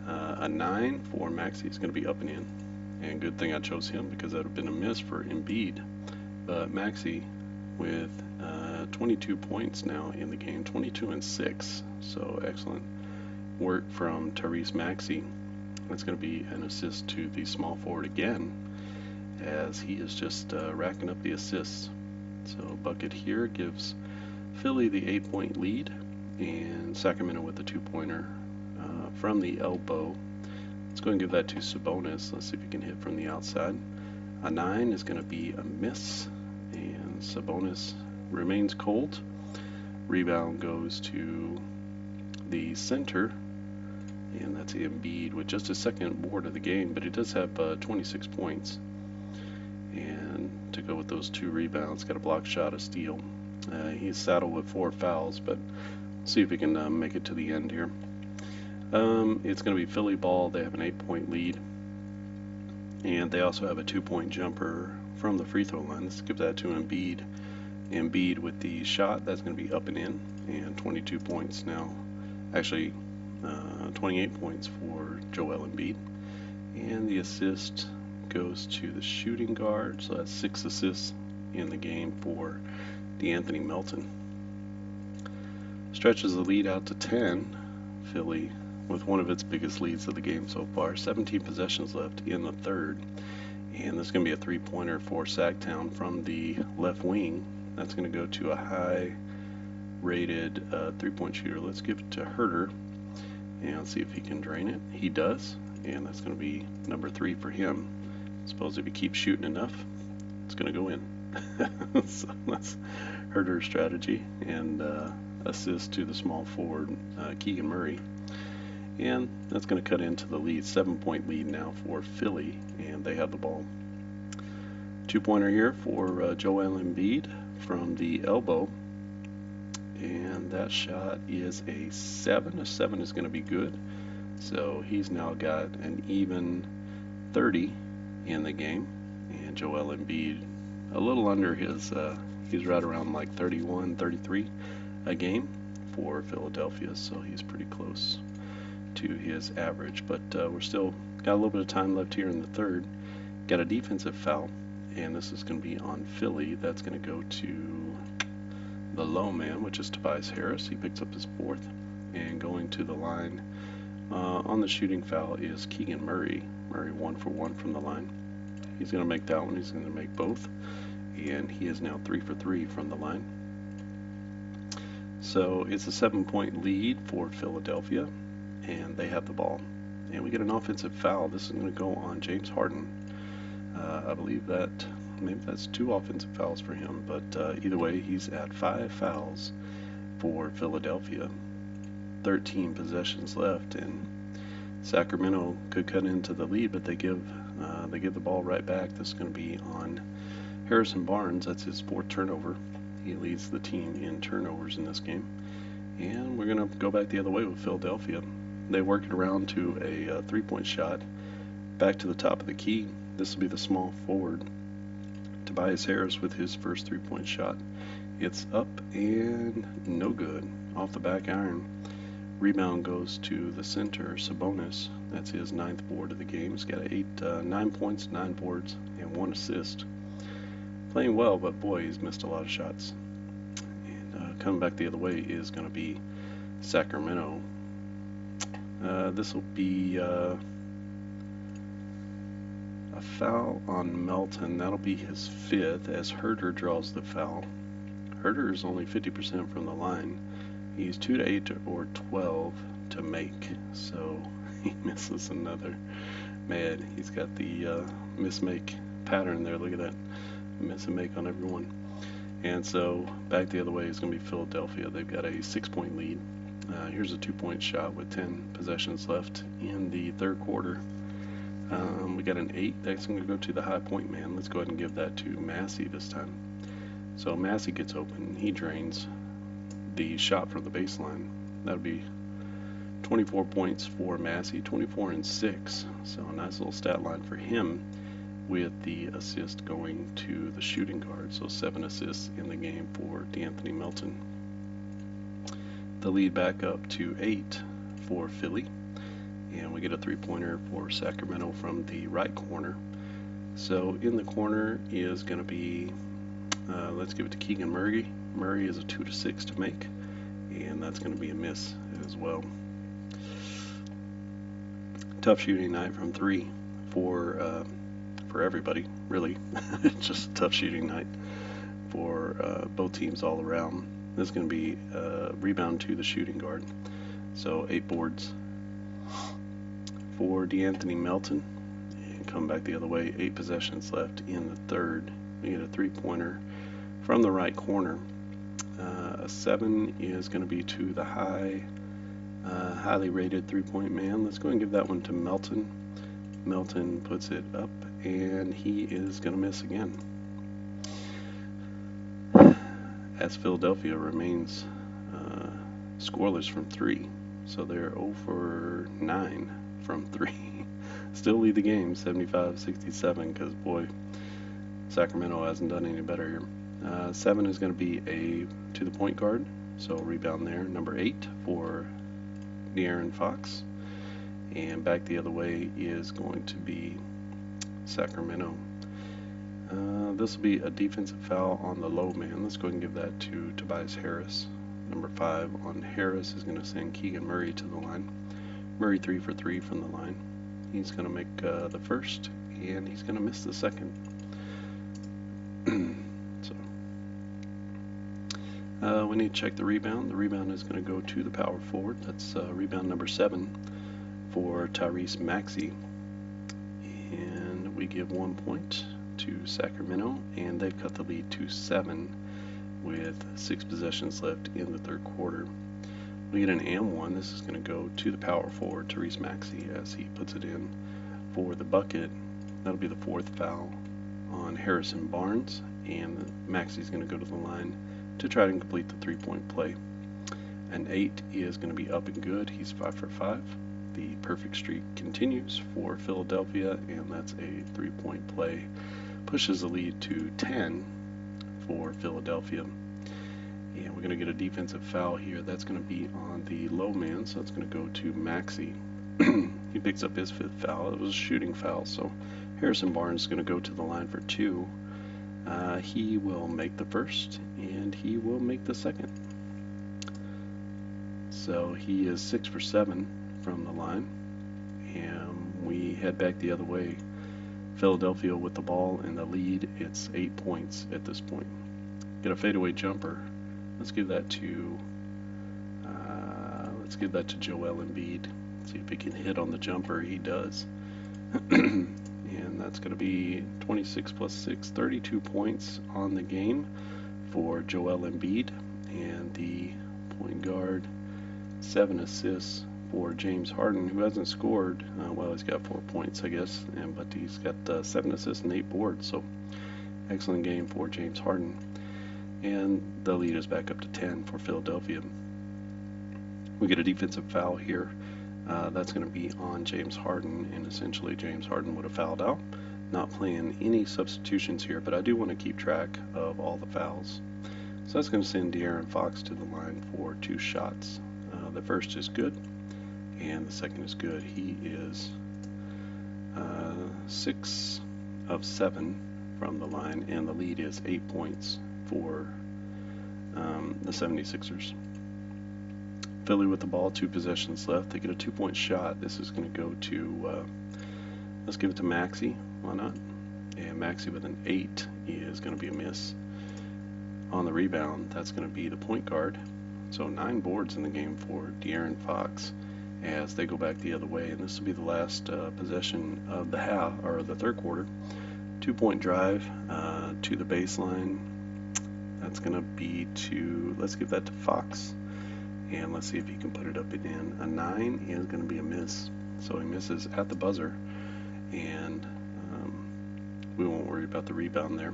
A 9 for Maxey is going to be up and in. And good thing I chose him, because that would have been a miss for Embiid. But Maxey with 22 points now in the game, 22 and 6. So excellent work from Tyrese Maxey. That's going to be an assist to the small forward again, as he is just racking up the assists. So bucket here gives Philly the 8-point lead, and Sacramento with the 2-pointer from the elbow. Let's go and give that to Sabonis. Let's see if he can hit from the outside. A 9 is going to be a miss, and Sabonis remains cold. Rebound goes to the center, and that's Embiid with just his second board of the game, but he does have 26 points. And to go with those 2 rebounds, got a block shot, a steal. He's saddled with 4 fouls, but see if he can make it to the end here. It's going to be Philly ball. They have an 8-point lead, and they also have a 2-point jumper from the free throw line. Let's give that to Embiid. Embiid with the shot. That's going to be up and in, and 22 points now. Actually, 28 points for Joel Embiid. And the assist goes to the shooting guard, so that's 6 assists in the game for DeAnthony Melton. Stretches the lead out to 10. Philly with one of its biggest leads of the game so far. 17 possessions left in the third. And this is going to be a three-pointer for Sacktown from the left wing. That's going to go to a high-rated three-point shooter. Let's give it to Herder, and see if he can drain it. He does, and that's going to be number 3 for him. I suppose if he keeps shooting enough, it's going to go in. So that's Herder's strategy, and assist to the small forward, Keegan Murray. And that's going to cut into the lead, 7-point lead now for Philly, and they have the ball. Two-pointer here for Joel Embiid from the elbow, and that shot is a 7. A 7 is going to be good, so he's now got an even 30 in the game, and Joel Embiid a little under his, he's right around like 31, 33 a game for Philadelphia, so he's pretty close to his average. But we're still got a little bit of time left here in the third. Got a defensive foul, and this is going to be on Philly. That's going to go to the low man, which is Tobias Harris. He picks up his 4th, and going to the line on the shooting foul is Keegan Murray. Murray 1 for 1 from the line. He's going to make that one. He's going to make both, and he is now 3 for 3 from the line. So it's a 7-point lead for Philadelphia, and they have the ball. And we get an offensive foul. This is going to go on James Harden. I believe that maybe that's 2 offensive fouls for him, but either way, he's at 5 fouls for Philadelphia. 13 possessions left, and Sacramento could cut into the lead, but they give the ball right back. This is going to be on Harrison Barnes. That's his 4th turnover. He leads the team in turnovers in this game. And we're going to go back the other way with Philadelphia. They work it around to a 3-point shot back to the top of the key. This will be the small forward, Tobias Harris, with his first 3-point shot. It's up and no good. Off the back iron. Rebound goes to the center, Sabonis. That's his 9th board of the game. He's got 9 points, 9 boards, and 1 assist. Playing well, but boy, he's missed a lot of shots. And coming back the other way is going to be Sacramento. This will be a foul on Melton. That'll be his 5th as Herder draws the foul. Herder is only 50% from the line. He's 2 to 8 or 12 to make, so he misses another. Man, he's got the miss-make pattern there. Look at that. Miss and make on everyone. And so back the other way is going to be Philadelphia. They've got a 6-point lead. Here's a 2-point shot with 10 possessions left in the third quarter. We got an 8. That's going to go to the high point man. Let's go ahead and give that to Massey this time. So Massey gets open. He drains the shot from the baseline. That'll be 24 points for Massey, 24 and 6. So a nice little stat line for him, with the assist going to the shooting guard. So 7 assists in the game for D'Anthony Melton. The lead back up to 8 for Philly. And we get a 3-pointer for Sacramento from the right corner. So in the corner is going to be, let's give it to Keegan Murray. Murray is a 2 to 6 to make, and that's going to be a miss as well. Tough shooting night from 3 for everybody, really. Just a tough shooting night for both teams all around. This is going to be a rebound to the shooting guard. So 8 boards for D'Anthony Melton. And come back the other way, 8 possessions left in the third. We get a 3-pointer from the right corner. A 7 is going to be to the highly rated 3-point man. Let's go ahead and give that one to Melton. Melton puts it up, and he is going to miss again. As Philadelphia remains scoreless from 3. So they're 0 for 9 from 3. Still lead the game 75-67, because boy, Sacramento hasn't done any better here. 7 is going to be to the point guard, so rebound there. Number 8 for De'Aaron Fox. And back the other way is going to be Sacramento. This will be a defensive foul on the low man. Let's go ahead and give that to Tobias Harris. Number 5 on Harris is going to send Keegan Murray to the line. Murray 3 for 3 from the line. He's going to make the first, and he's going to miss the second. So we need to check the rebound. The rebound is going to go to the power forward. That's rebound number 7 for Tyrese Maxey. And we give 1 point to Sacramento, and they've cut the lead to 7 with 6 possessions left in the third quarter. We get an and one. This is going to go to the power forward, Tyrese Maxey, as he puts it in for the bucket. That'll be the 4th foul on Harrison Barnes, and Maxey's going to go to the line to try to complete the 3-point play. An 8 is going to be up and good. He's 5 for 5. The perfect streak continues for Philadelphia, and that's a 3-point play. Pushes the lead to 10 for Philadelphia. And we're going to get a defensive foul here. That's going to be on the low man, so it's going to go to Maxey. He picks up his 5th foul. It was a shooting foul, so Harrison Barnes is going to go to the line for 2. He will make the first, and he will make the second. So he is 6 for 7 from the line, and we head back the other way. Philadelphia with the ball in the lead. It's 8 points at this point. Get a fadeaway jumper. Let's give that to Joel Embiid. See if he can hit on the jumper. He does. And that's going to be 26 plus 6, 32 points on the game for Joel Embiid. And the point guard, 7 assists for James Harden, who hasn't scored. Well, he's got 4 points, I guess, but he's got 7 assists and 8 boards. So excellent game for James Harden. And the lead is back up to 10 for Philadelphia. We get a defensive foul here. That's going to be on James Harden, and essentially James Harden would have fouled out. Not playing any substitutions here, but I do want to keep track of all the fouls. So that's going to send De'Aaron Fox to the line for 2 shots. The first is good, and the second is good. He is 6 of 7 from the line, and the lead is 8 points for the 76ers. Philly with the ball, 2 possessions left. They get a 2-point shot. This is going to go to, let's give it to Maxey. Why not? And Maxey with an 8 is going to be a miss. On the rebound, that's going to be the point guard. So 9 boards in the game for De'Aaron Fox as they go back the other way. And this will be the last possession of the half, or the third quarter. 2-point drive to the baseline. That's going to be to, let's give that to Fox. And let's see if he can put it up and in. A 9 is going to be a miss. So he misses at the buzzer. And we won't worry about the rebound there,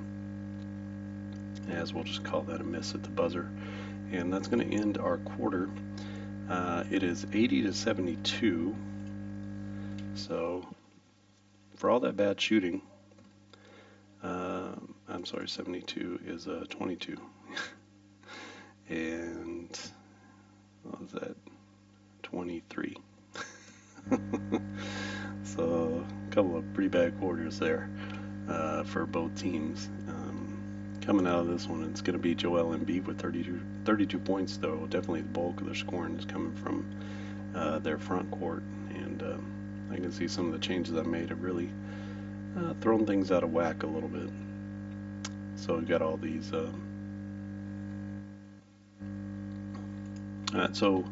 as we'll just call that a miss at the buzzer. And that's going to end our quarter. It is 80-72. So for all that bad shooting, I'm sorry, 72 is 22. And what was that? 23. So a couple of pretty bad quarters there for both teams. Coming out of this one, it's going to be Joel Embiid with 32 points, though. Definitely the bulk of their scoring is coming from their front court. And I can see some of the changes I made have really thrown things out of whack a little bit. So we've got all these... So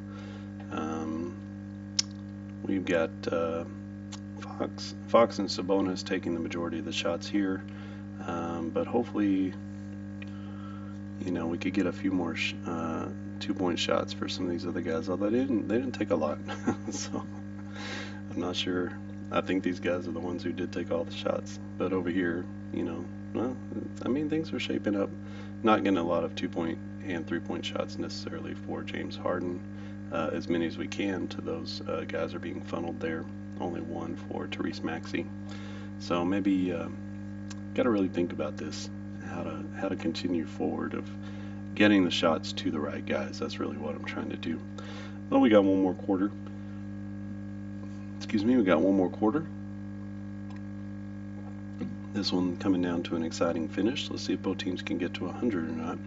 we've got Fox and Sabonis taking the majority of the shots here, but hopefully, we could get a few more 2-point shots for some of these other guys. Although they didn't take a lot, so I'm not sure. I think these guys are the ones who did take all the shots. But over here, things are shaping up. Not getting a lot of 2-point and 3-point shots necessarily for James Harden. As many as we can to those guys are being funneled there. Only 1 for Tyrese Maxey. So maybe got to really think about this, how to continue forward of getting the shots to the right guys. That's really what I'm trying to do. Well, we got one more quarter. We got one more quarter. This one coming down to an exciting finish. Let's see if both teams can get to 100 or not.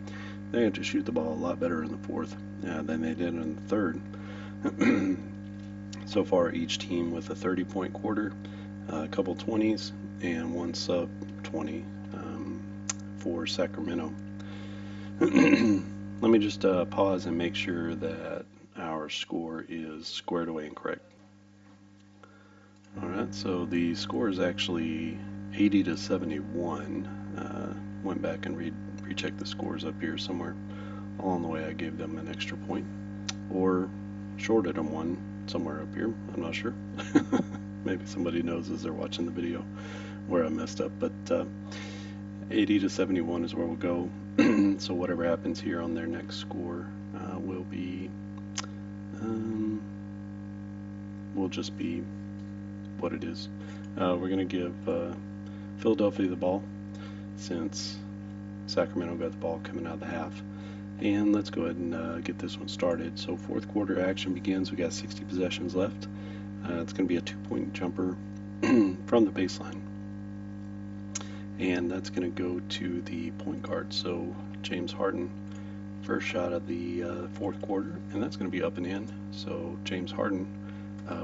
They have to shoot the ball a lot better in the fourth than they did in the third. So far, each team with a 30-point quarter, a couple 20s, and one sub 20 for Sacramento. Let me just pause and make sure that our score is squared away and correct. All right, so the score is actually 80 to 71. Went back and rechecked the scores up here somewhere. Along the way, I gave them an extra point, or shorted them one somewhere up here. I'm not sure. Maybe somebody knows as they're watching the video where I messed up, but 80 to 71 is where we'll go. So whatever happens here on their next score will just be what it is. We're going to give Philadelphia the ball since Sacramento got the ball coming out of the half. And let's go ahead and get this one started. So fourth quarter action begins. We got 60 possessions left. It's going to be a 2-point jumper from the baseline. And that's going to go to the point guard. So James Harden, first shot of the fourth quarter, and that's going to be up and in. So James Harden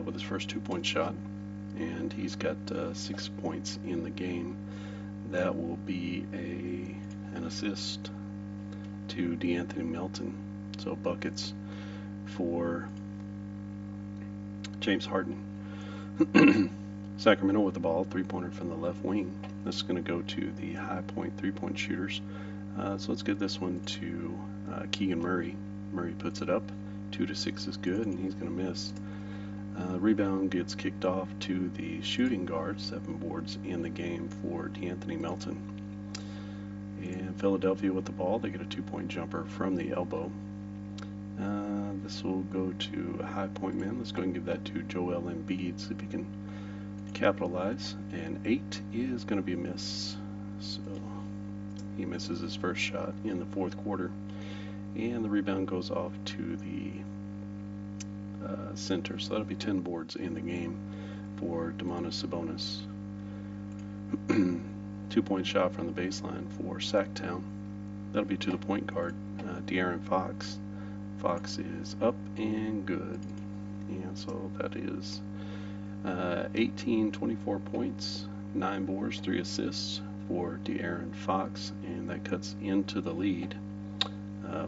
with his first 2-point shot, and he's got 6 points in the game. That will be an assist to DeAnthony Melton. So buckets for James Harden. Sacramento with the ball, 3-pointer from the left wing. This is going to go to the high point 3-point shooters. So let's get this one to Keegan Murray. Murray puts it up. 2 to 6 is good, and he's going to miss. Rebound gets kicked off to the shooting guard, 7 boards in the game for DeAnthony Melton. And Philadelphia with the ball, they get a 2-point jumper from the elbow. This will go to a high point man. Let's go ahead and give that to Joel Embiid, see if he can capitalize. And 8 is going to be a miss. So he misses his first shot in the fourth quarter. And the rebound goes off to the center. So that'll be 10 boards in the game for Domantas Sabonis. 2-point shot from the baseline for Sacktown. That'll be to the point guard, De'Aaron Fox. Fox is up and good. And so that is 24 points, 9 boards, 3 assists for De'Aaron Fox, and that cuts into the lead,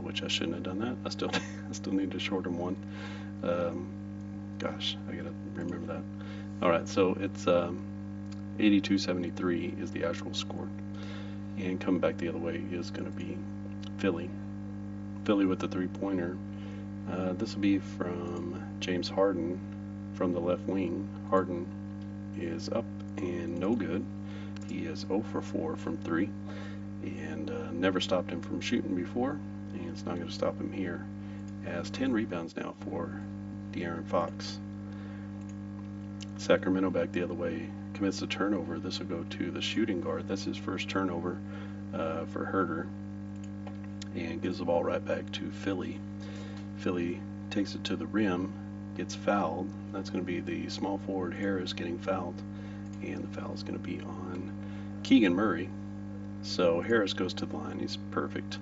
which I shouldn't have done that. I still need to shorten one. Gosh, I gotta remember that. All right, so it's 82-73 is the actual score, and coming back the other way is going to be Philly with the 3-pointer. This will be from James Harden from the left wing. Harden is up and no good. He is 0 for 4 from 3, and never stopped him from shooting before, and it's not going to stop him here. Has 10 rebounds now for De'Aaron Fox. Sacramento back the other way, commits the turnover. This will go to the shooting guard. That's his first turnover for Herter, and gives the ball right back to Philly. Philly takes it to the rim, gets fouled. That's going to be the small forward Harris getting fouled, and the foul is going to be on Keegan Murray. So Harris goes to the line. He's perfect,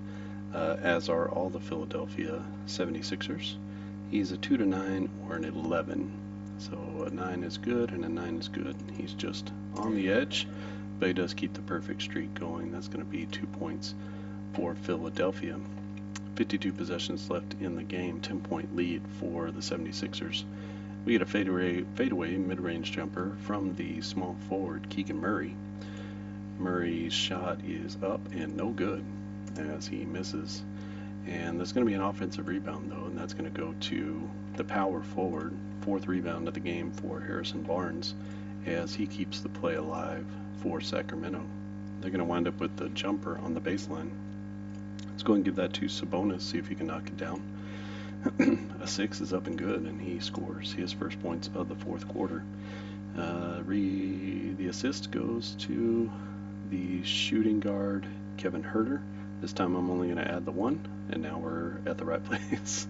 as are all the Philadelphia 76ers. He's a 2 to 9 or an 11. So a 9 is good and a 9 is good. He's just on the edge, but he does keep the perfect streak going. That's going to be 2 points for Philadelphia. 52 possessions left in the game, 10-point lead for the 76ers. We get a fadeaway mid-range jumper from the small forward Keegan Murray. Murray's shot is up and no good as he misses. And there's going to be an offensive rebound, though, and that's going to go to the power forward. 4th rebound of the game for Harrison Barnes as he keeps the play alive for Sacramento. They're going to wind up with the jumper on the baseline. Let's go and give that to Sabonis, see if he can knock it down. A 6 is up and good, and he scores his first points of the fourth quarter. The assist goes to the shooting guard, Kevin Herter. This time I'm only going to add the 1, and now we're at the right place.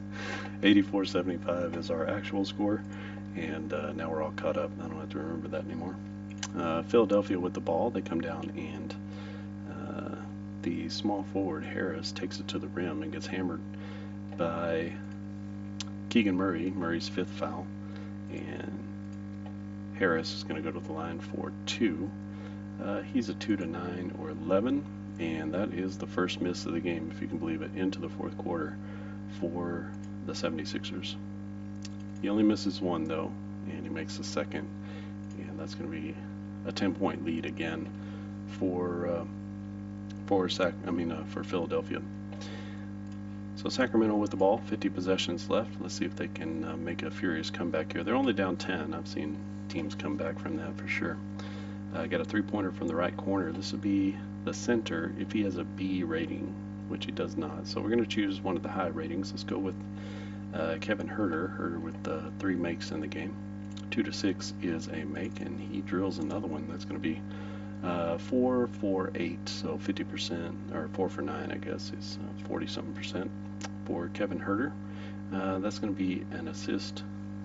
84-75 is our actual score, and now we're all caught up. I don't have to remember that anymore. Philadelphia with the ball. They come down, and the small forward Harris takes it to the rim and gets hammered by Keegan Murray, Murray's 5th foul. And Harris is going to go to the line for 2. He's a 2 to 9 or 11, and that is the first miss of the game, if you can believe it, into the fourth quarter for the 76ers. He only misses one though, and he makes the second, and that's going to be a 10-point lead again for Philadelphia. So Sacramento with the ball, 50 possessions left. Let's see if they can make a furious comeback here. They're only down 10. I've seen teams come back from that for sure. Got a three-pointer from the right corner. This would be the center if he has a B rating, which he does not. So we're going to choose one of the high ratings. Let's go with Kevin Herter. Herter with 3 makes in the game. 2 to 6 is a make, and he drills another one. That's going to be 4 for 8, so 50%, or 4 for 9, I guess, is 40-something% for Kevin Herter. That's going to be an assist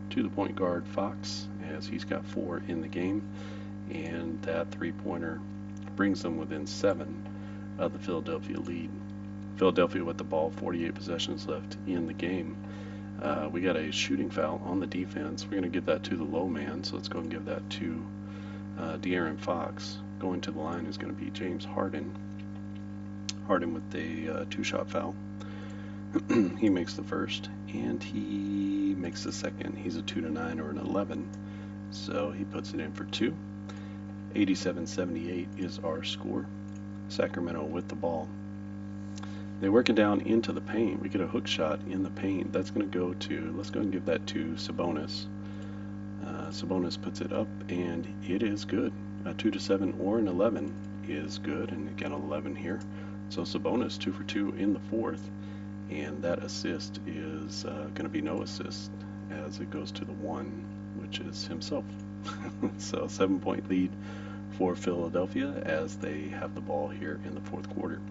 to the point guard Fox, as he's got 4 in the game, and that three-pointer brings them within 7 of the Philadelphia lead. Philadelphia with the ball, 48 possessions left in the game. We got a shooting foul on the defense. We're going to give that to the low man, so let's go and give that to De'Aaron Fox. Going to the line is going to be James Harden. Harden with a 2-shot foul. He makes the first, and he makes the second. He's a 2 to 9 or an 11, so he puts it in for 2. 87-78 is our score. Sacramento with the ball. They work it down into the paint. We get a hook shot in the paint. That's going to go to, let's go and give that to Sabonis. Sabonis puts it up, and it is good. A 2 to 7 or an 11 is good, and again 11 here. So Sabonis 2 for 2 in the fourth, and that assist is going to be no assist as it goes to the 1, which is himself. So 7-point lead for Philadelphia as they have the ball here in the fourth quarter.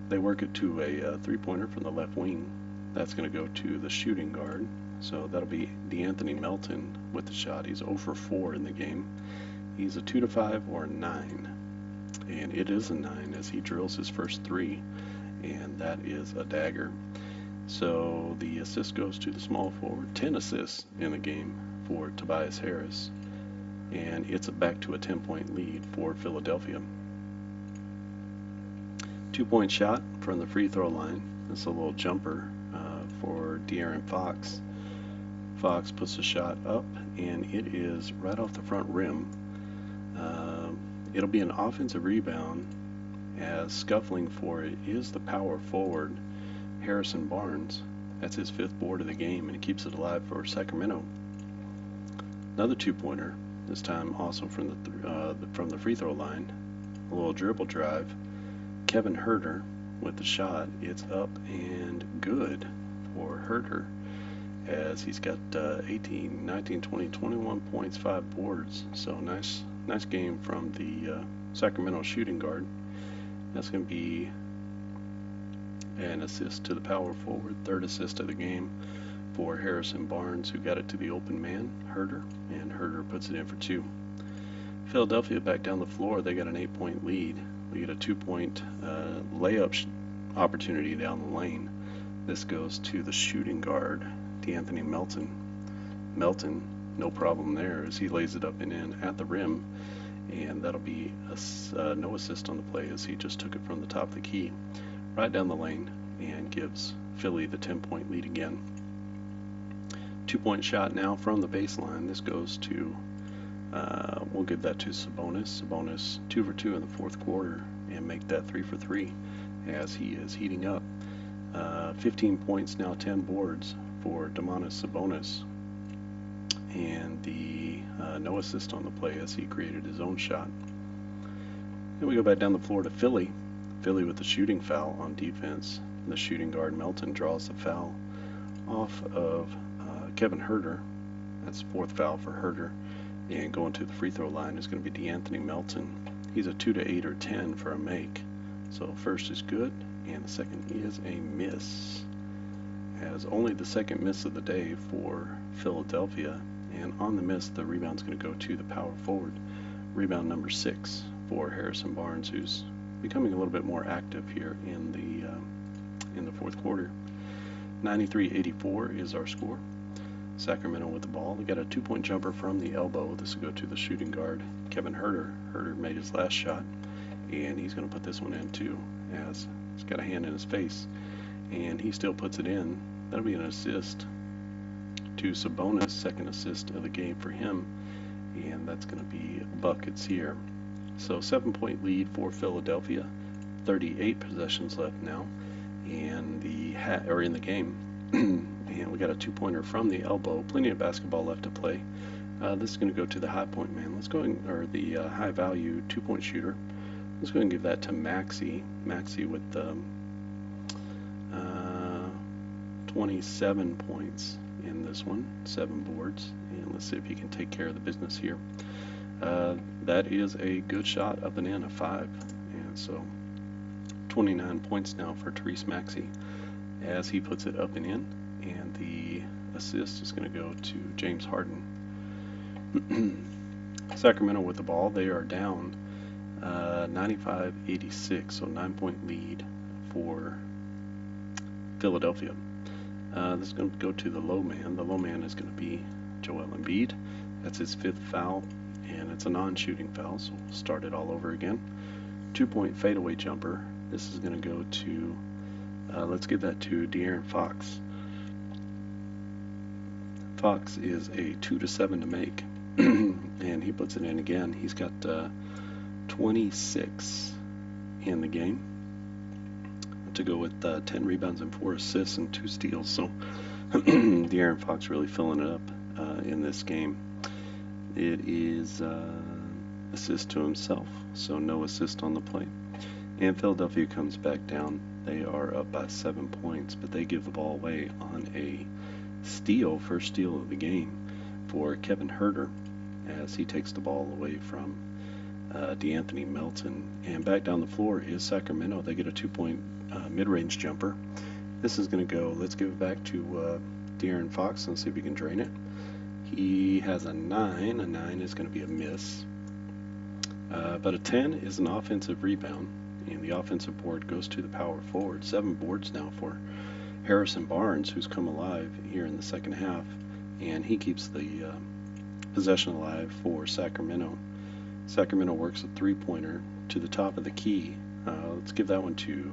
They work it to a three-pointer from the left wing. That's going to go to the shooting guard. So that'll be DeAnthony Melton with the shot. He's 0 for 4 in the game. He's a 2 to 5 or a 9. And it is a 9 as he drills his first 3. And that is a dagger. So the assist goes to the small forward. 10 assists in the game for Tobias Harris. And it's back to a 10-point lead for Philadelphia. 2-point shot from the free throw line. That's a little jumper for De'Aaron Fox. Fox puts the shot up, and it is right off the front rim. It'll be an offensive rebound, as scuffling for it is the power forward, Harrison Barnes. That's his 5th board of the game, and he keeps it alive for Sacramento. Another 2-pointer, this time also from the free throw line. A little dribble drive. Kevin Herter with the shot. It's up and good for Herter, as he's got 18, 19, 20, 21 points, 5 boards. So nice game from the Sacramento shooting guard. That's going to be an assist to the power forward, 3rd assist of the game for Harrison Barnes, who got it to the open man, Herter, and Herter puts it in for 2. Philadelphia back down the floor. They got an 8-point lead. We get a 2-point layup opportunity down the lane. This goes to the shooting guard, DeAnthony Melton. Melton, no problem there, as he lays it up and in at the rim, and that'll be no assist on the play, as he just took it from the top of the key right down the lane and gives Philly the 10-point lead again. 2-point shot now from the baseline. This goes to we'll give that to Sabonis. Sabonis 2 for 2 in the fourth quarter and make that 3 for 3 as he is heating up. 15 points now, 10 boards for Domantas Sabonis, and the no assist on the play as he created his own shot. Then we go back down the floor to Philly. Philly with the shooting foul on defense. The shooting guard Melton draws the foul off of Kevin Herter. That's 4th foul for Herter. And going to the free throw line is going to be DeAnthony Melton. He's a 2 to 8 or 10 for a make. So first is good, and the second is a miss. As only the second miss of the day for Philadelphia. And on the miss, the rebound's going to go to the power forward. Rebound number 6 for Harrison Barnes, who's becoming a little bit more active here in the fourth quarter. 93-84 is our score. Sacramento with the ball. They got a 2-point jumper from the elbow. This will go to the shooting guard, Kevin Herter. Herter made his last shot, and he's going to put this one in too, as he's got a hand in his face, and he still puts it in. That'll be an assist to Sabonis, second assist of the game for him, and that's going to be buckets here. So 7-point lead for Philadelphia, 38 possessions left now, and in the game. And we got a 2-pointer from the elbow. Plenty of basketball left to play. This is going to go to the high point man. Or the high value 2-point shooter. Let's go ahead and give that to Maxey. Maxey with 27 points in this one, 7 boards. And let's see if he can take care of the business here. That is a good shot up and in, a 5. And so 29 points now for Therese Maxey as he puts it up and in. And the assist is going to go to James Harden. Sacramento with the ball. They are down 95-86, so 9-point lead for Philadelphia. This is going to go to the low man. The low man is going to be Joel Embiid. That's his 5th foul, and it's a non-shooting foul, so we'll start it all over again. 2-point fadeaway jumper. This is going to go to, let's give that to De'Aaron Fox. Fox is a 2-7 to make, and he puts it in again. He's got 26 in the game to go with 10 rebounds and 4 assists and 2 steals. So De'Aaron Fox really filling it up in this game. It is assist to himself, so no assist on the play. And Philadelphia comes back down. They are up by 7 points, but they give the ball away on a steal, first steal of the game for Kevin Herter, as he takes the ball away from DeAnthony Melton. And back down the floor is Sacramento. They get a 2-point mid-range jumper. This is going to go, let's give it back to De'Aaron Fox and see if we can drain it. He has a 9. A 9 is going to be a miss. But a 10 is an offensive rebound, and the offensive board goes to the power forward. 7 boards now for Harrison Barnes, who's come alive here in the second half, and he keeps the possession alive for Sacramento. Sacramento works a 3-pointer to the top of the key. Let's give that one to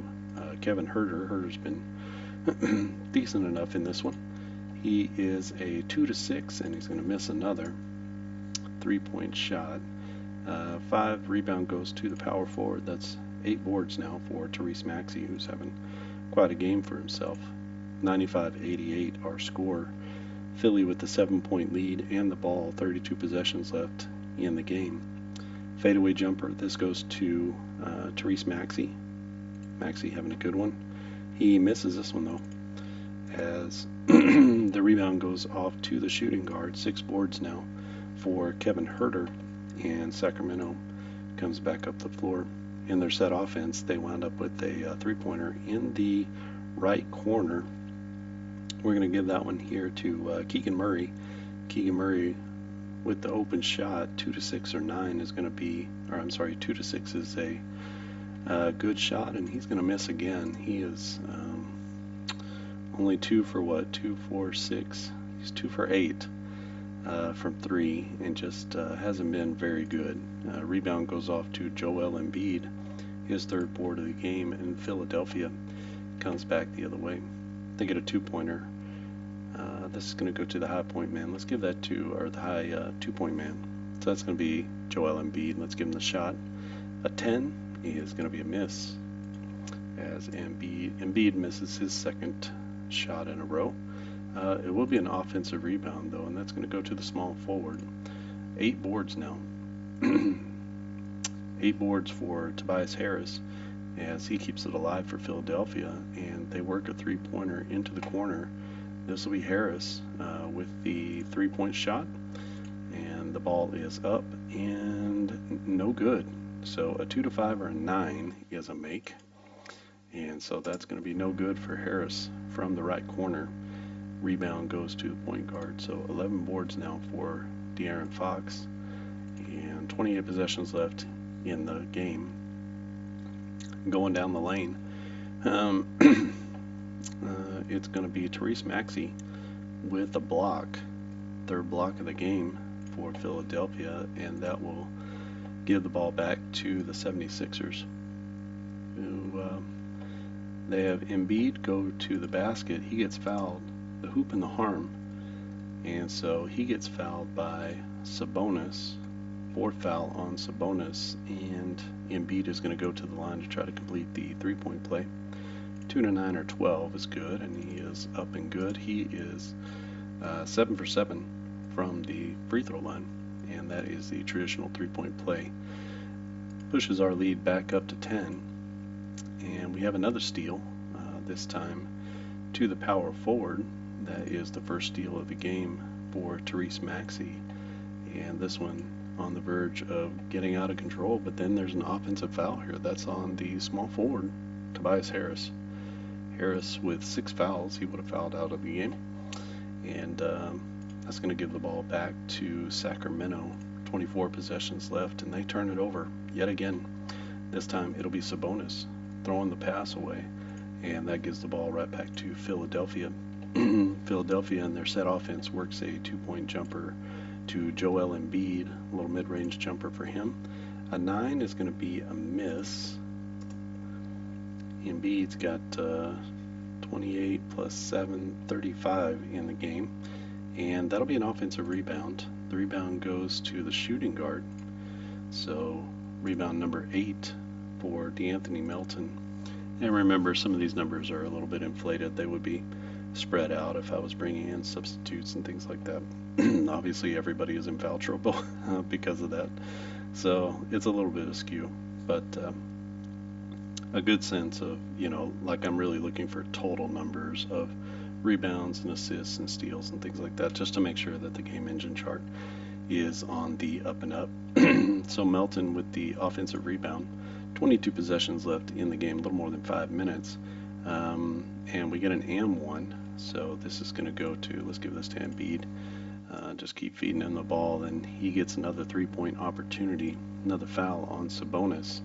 Kevin Herter. Herter's been decent enough in this one. He is a 2-6, and he's going to miss another 3-point shot. 5 rebound goes to the power forward. That's 8 boards now for Therese Maxey, who's having quite a game for himself. 95-88 our score. Philly with the 7-point lead and the ball, 32 possessions left in the game. Fadeaway jumper. This goes to Therese Maxey. Maxey having a good one. He misses this one though, as the rebound goes off to the shooting guard. 6 boards now for Kevin Herter, and Sacramento comes back up the floor. In their set offense, they wound up with a 3-pointer in the right corner. We're going to give that one here to Keegan Murray. Keegan Murray with the open shot, 2-6 or 9 is going to be, or I'm sorry, 2-6 is a good shot, and he's going to miss again. He is only 2 for what? 2, 4, 6. He's 2 for 8 from 3, and just hasn't been very good. Rebound goes off to Joel Embiid, his 3rd board of the game, and Philadelphia comes back the other way. They get a 2-pointer. This is going to go to the high point man. Let's give that to, or the high 2-point man. So that's going to be Joel Embiid. Let's give him the shot. A 10 is going to be a miss, as Embiid misses his 2nd shot in a row. It will be an offensive rebound though, and that's going to go to the small forward. 8 boards now. 8 boards for Tobias Harris, as he keeps it alive for Philadelphia, and they work a 3-pointer into the corner. This will be Harris with the 3-point shot, and the ball is up and no good. So a 2-5 or a 9 is a make, and so that's going to be no good for Harris from the right corner. Rebound goes to the point guard. So 11 boards now for De'Aaron Fox, and 28 possessions left in the game. Going down the lane, it's going to be Therese Maxey with a block. third block of the game for Philadelphia, and that will give the ball back to the 76ers, who they have Embiid go to the basket. He gets fouled, the hoop and the harm, and so he gets fouled by Sabonis. Fourth foul on Sabonis, and Embiid is going to go to the line to try to complete the three-point play. 2 to 9 or 12 is good, and he is up and good. He is 7 for 7 from the free throw line, and that is the traditional three-point play. Pushes our lead back up to 10, and we have another steal, this time to the power forward. That is the first steal of the game for Therese Maxey, and this one on the verge of getting out of control, but then there's an offensive foul here. That's on the small forward, Tobias Harris. Harris with 6 fouls, he would have fouled out of the game, and that's going to give the ball back to Sacramento. 24 possessions left, and they turn it over yet again. This time it'll be Sabonis throwing the pass away, and that gives the ball right back to Philadelphia. Philadelphia in their set offense works a 2-point jumper to Joel Embiid, a little mid-range jumper for him. A 9 is going to be a miss. Embiid's got 28 plus 7, 35 in the game, and that'll be an offensive rebound. The rebound goes to the shooting guard, so rebound number 8 for DeAnthony Melton. And remember, some of these numbers are a little bit inflated. They would be spread out if I was bringing in substitutes and things like that. Obviously everybody is in foul trouble because of that, so it's a little bit askew, but a good sense of, like I'm really looking for total numbers of rebounds and assists and steals and things like that, just to make sure that the game engine chart is on the up and up. So Melton with the offensive rebound, 22 possessions left in the game, a little more than 5 minutes, and we get an and-one. So this is going to go to, let's give this to Embiid. Just keep feeding him the ball, and he gets another 3-point opportunity, another foul on Sabonis,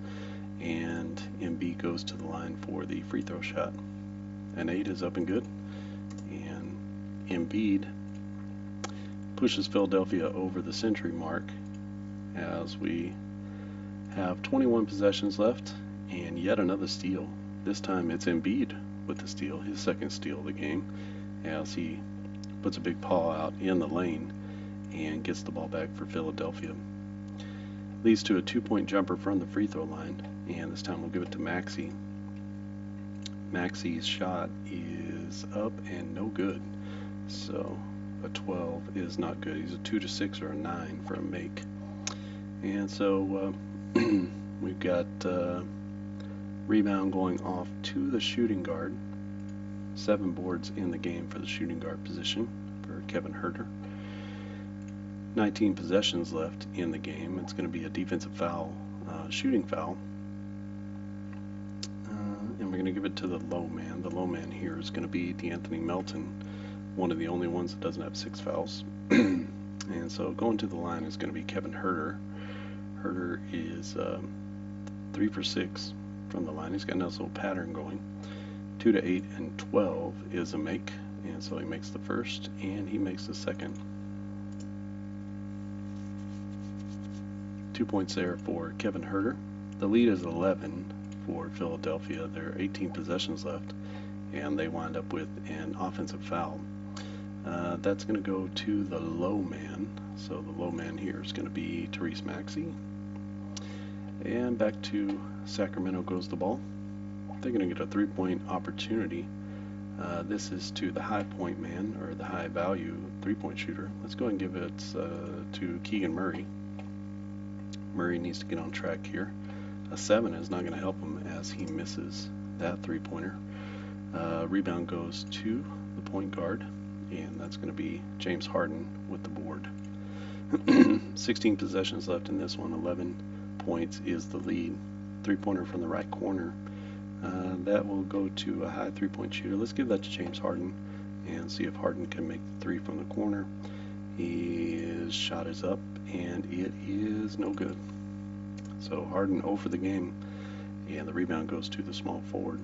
and Embiid goes to the line for the free throw shot. An 8 is up and good, and Embiid pushes Philadelphia over the century mark as we have 21 possessions left, and yet another steal. This time it's Embiid with the steal, his second steal of the game, as he puts a big paw out in the lane and gets the ball back for Philadelphia. Leads to a 2-point jumper from the free throw line, and this time we'll give it to Maxey. Maxey's shot is up and no good, so a 12 is not good. He's a 2 to 6 or a 9 for a make. And so we've got rebound going off to the shooting guard. 7 boards in the game for the shooting guard position for Kevin Huerter. 19 possessions left in the game. It's going to be a defensive foul, shooting foul. And we're going to give it to the low man. The low man here is going to be DeAnthony Melton, one of the only ones that doesn't have 6 fouls. And so going to the line is going to be Kevin Huerter. Huerter is 3 for 6 from the line. He's got a nice little pattern going. 2 to 8 and 12 is a make, and so he makes the first and he makes the second. 2 points there for Kevin Huerter. The lead is 11 for Philadelphia. There are 18 possessions left, and they wind up with an offensive foul. That's going to go to the low man. So the low man here is going to be Therese Maxey. And back to Sacramento goes the ball. They're going to get a 3-point opportunity. This is to the high point man, or the high value 3-point shooter. Let's go and give it to Keegan Murray. Murray needs to get on track here. A 7 is not going to help him as he misses that 3-pointer. Rebound goes to the point guard, and that's going to be James Harden with the board. 16 possessions left in this one. 11 points is the lead. 3-pointer from the right corner. That will go to a high 3-point shooter. Let's give that to James Harden and see if Harden can make the 3 from the corner. His shot is up, and it is no good. So Harden 0 for the game, and the rebound goes to the small forward.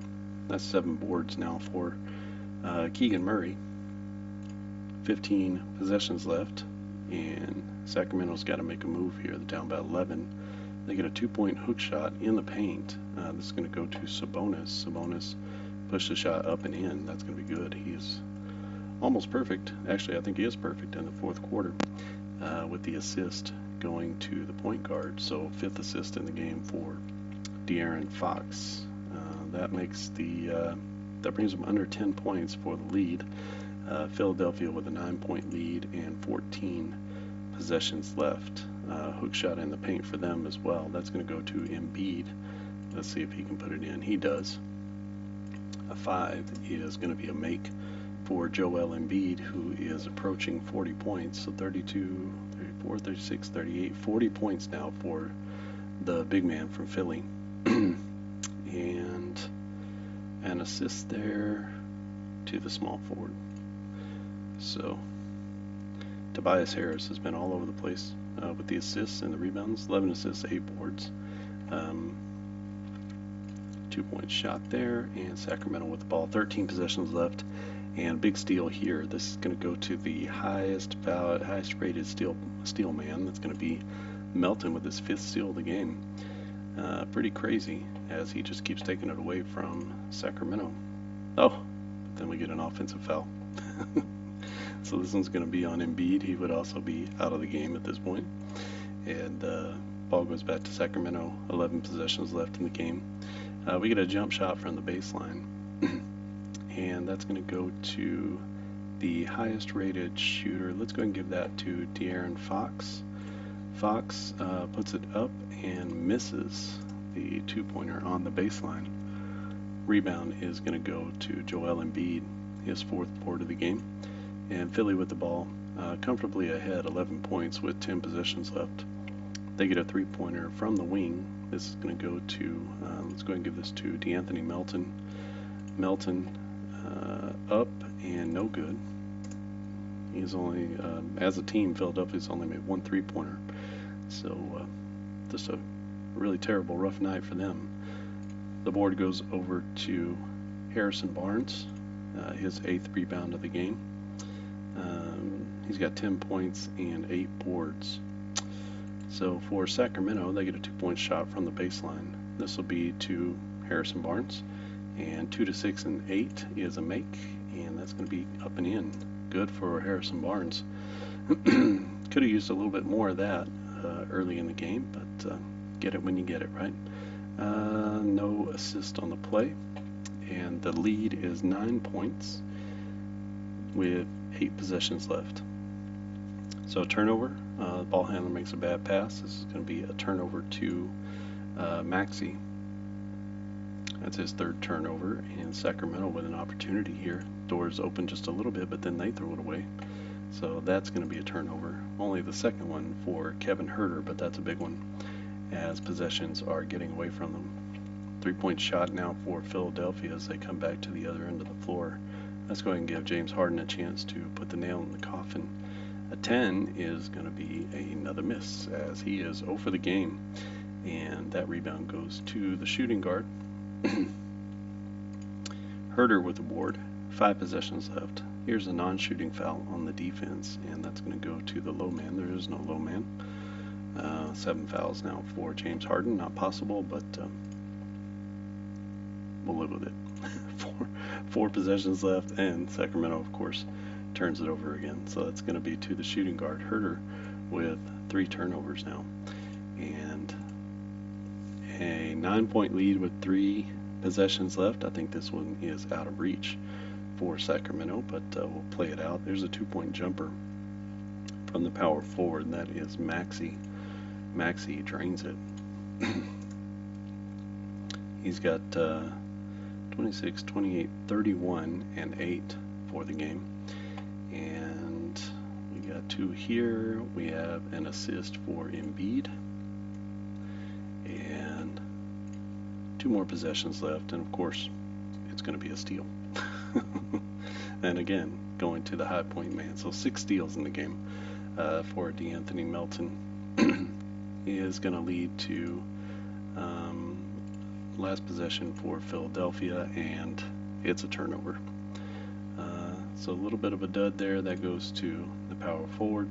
That's 7 boards now for Keegan Murray. 15 possessions left. and Sacramento's got to make a move here. They're down by 11. They get a 2-point hook shot in the paint. This is going to go to Sabonis. Sabonis pushed the shot up and in. That's going to be good. He is almost perfect. Actually, I think he is perfect in the fourth quarter with the assist going to the point guard. So 5th assist in the game for De'Aaron Fox. That brings them under 10 points for the lead. Philadelphia with a 9-point lead and 14 possessions left. Hook shot in the paint for them as well. That's going to go to Embiid. Let's see if he can put it in. He does. A 5 is going to be a make for Joel Embiid, who is approaching 40 points. So 32, 34, 36, 38, 40 points now for the big man from Philly. And an assist there to the small forward. So Tobias Harris has been all over the place with the assists and the rebounds. 11 assists, 8 boards. 2-point shot there, and Sacramento with the ball. 13 possessions left, and big steal here. This is going to go to the highest rated steal man. That's going to be Melton with his 5th steal of the game. Pretty crazy, as he just keeps taking it away from Sacramento. Oh, but then we get an offensive foul. So this one's going to be on Embiid. He would also be out of the game at this point. And ball goes back to Sacramento. 11 possessions left in the game. We get a jump shot from the baseline. And that's going to go to the highest rated shooter. Let's go and give that to De'Aaron Fox. Fox puts it up and misses the 2-pointer on the baseline. Rebound is going to go to Joel Embiid, his 4th board of the game. And Philly with the ball, comfortably ahead, 11 points with 10 possessions left. They get a 3-pointer from the wing. This is going to go to, let's go ahead and give this to DeAnthony Melton. Melton up and no good. He's only, as a team, Philadelphia's only made 1 3-pointer. So just a really terrible, rough night for them. The board goes over to Harrison Barnes, his 8th rebound of the game. He's got 10 points and 8 boards. So for Sacramento, they get a 2-point shot from the baseline. This will be to Harrison Barnes. And 2 to 6 and 8 is a make, and that's going to be up and in. Good for Harrison Barnes. Could have used a little bit more of that early in the game, but get it when you get it, right? No assist on the play, and the lead is 9 points with 8 possessions left. So turnover, the ball handler makes a bad pass. This is going to be a turnover to Maxey. That's his 3rd turnover, and Sacramento with an opportunity here. Doors open just a little bit, but then they throw it away. So that's going to be a turnover. Only the 2nd one for Kevin Huerter, but that's a big one as possessions are getting away from them. 3-point shot now for Philadelphia as they come back to the other end of the floor. Let's go ahead and give James Harden a chance to put the nail in the coffin. A 10 is going to be another miss as he is 0 for the game, and that rebound goes to the shooting guard. Huerter with the board, 5 possessions left. Here's a non-shooting foul on the defense, and that's going to go to the low man. There is no low man. 7 fouls now for James Harden. Not possible, but we'll live with it. Four possessions left, and Sacramento, of course, turns it over again. So that's going to be to the shooting guard, Huerter, with 3 turnovers now. And a 9-point lead with 3 possessions left. I think this one is out of reach for Sacramento, but we'll play it out. There's a 2-point jumper from the power forward, and that is Maxey. Maxey drains it. He's got 26, 28, 31, and 8 for the game. And we got 2 here. We have an assist for Embiid. And 2 more possessions left, and of course, it's going to be a steal. And again, going to the high point man. So 6 steals in the game for DeAnthony Melton. Is going to lead to last possession for Philadelphia, and it's a turnover. So a little bit of a dud there. That goes to the power forward.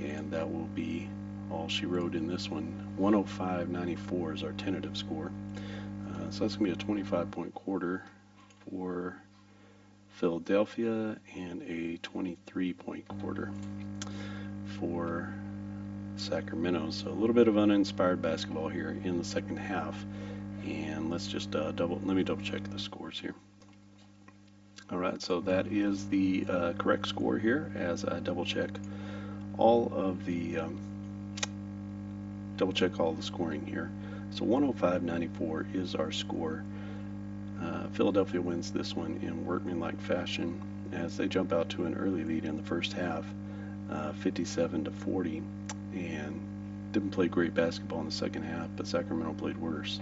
and that will be all she wrote in this one. 105.94 is our tentative score. So that's going to be a 25-point quarter for Philadelphia and a 23-point quarter for Sacramento. So a little bit of uninspired basketball here in the second half. And let's just let me double check the scores here. All right, so that is the correct score here as I double check all the scoring here. So 105.94 is our score. Philadelphia wins this one in workmanlike fashion as they jump out to an early lead in the first half, 57-40, and didn't play great basketball in the second half, but Sacramento played worse.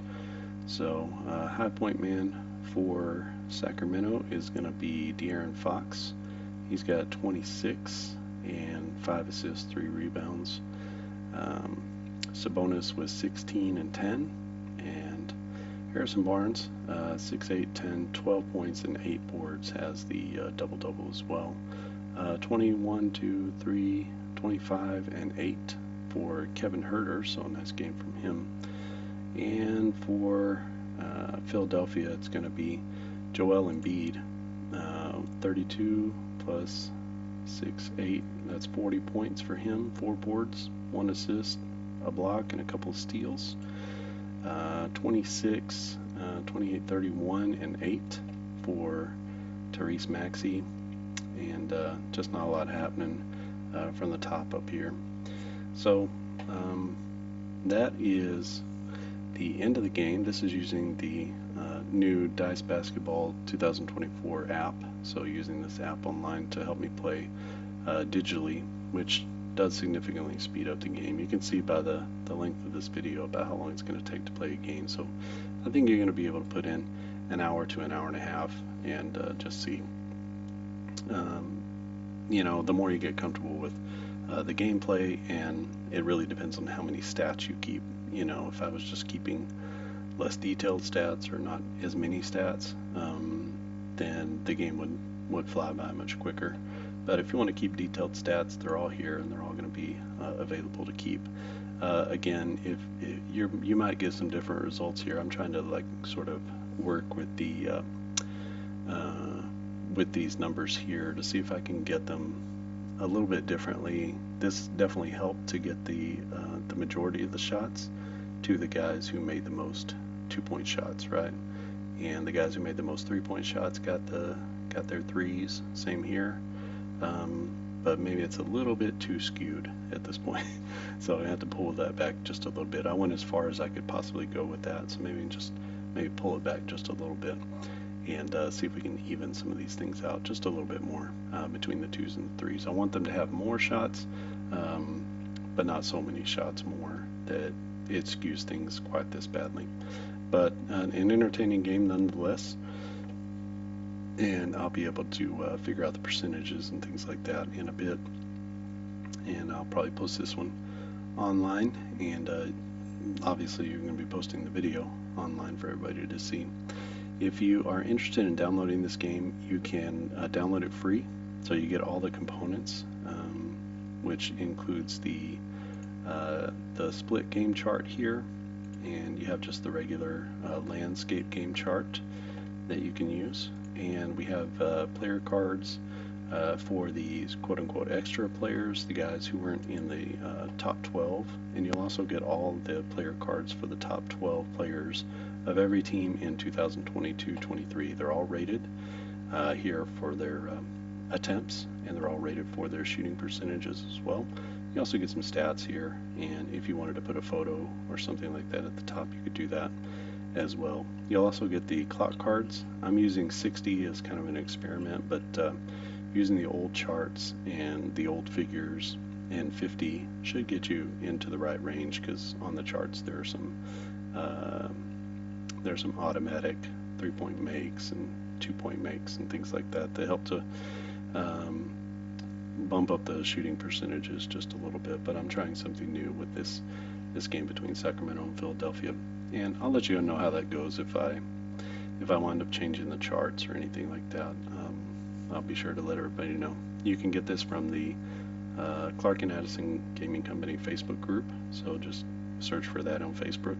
So high point man for Sacramento is going to be De'Aaron Fox. He's got 26 and 5 assists, 3 rebounds. Sabonis was 16 and 10, and Harrison Barnes, 6, 8, 10, 12 points and 8 boards, has the double-double as well. 21, 2, 3, 25, and 8 for Kevin Huerter, so a nice game from him. And for Philadelphia, it's going to be Joel Embiid, 32 plus 6, 8, that's 40 points for him, 4 boards, 1 assist, a block, and a couple of steals. 26, 28, 31, and 8 for Tyrese Maxey, and just not a lot happening from the top up here. So that is the end of the game. This is using the new Dice Basketball 2024 app, so using this app online to help me play digitally, which does significantly speed up the game. You can see by the length of this video about how long it's going to take to play a game, so I think you're going to be able to put in an hour to an hour and a half and just see. The more you get comfortable with the gameplay, and it really depends on how many stats you keep. If I was just keeping less detailed stats or not as many stats, then the game would fly by much quicker. But if you want to keep detailed stats, they're all here and they're all going to be available to keep. Again, if you might get some different results here. I'm trying to sort of work with the with these numbers here to see if I can get them a little bit differently. This definitely helped to get the majority of the shots to the guys who made the most 2-point shots, right? And the guys who made the most 3-point shots got their threes. Same here. But maybe it's a little bit too skewed at this point. So I have to pull that back just a little bit. I went as far as I could possibly go with that, so maybe pull it back just a little bit and see if we can even some of these things out just a little bit more between the 2s and the 3s. I want them to have more shots, but not so many shots more that it skews things quite this badly. But an entertaining game nonetheless. And I'll be able to figure out the percentages and things like that in a bit. And I'll probably post this one online, and obviously you're going to be posting the video online for everybody to see. If you are interested in downloading this game, you can download it free, so you get all the components, which includes the split game chart here, and you have just the regular landscape game chart that you can use. And we have player cards for these quote-unquote extra players, the guys who weren't in the top 12, and you'll also get all the player cards for the top 12 players of every team in 2022-23. They're all rated here for their attempts, and they're all rated for their shooting percentages as well. You also get some stats here, and if you wanted to put a photo or something like that at the top, you could do that as well. You'll also get the clock cards. I'm using 60 as kind of an experiment, but using the old charts and the old figures, and 50 should get you into the right range, because on the charts there are some automatic 3-point makes and 2-point makes and things like that that help to bump up the shooting percentages just a little bit. But I'm trying something new with this game between Sacramento and Philadelphia, and I'll let you know how that goes if I wind up changing the charts or anything like that. I'll be sure to let everybody know. You can get this from the Clark and Addison Gaming Company Facebook group. So just search for that on Facebook,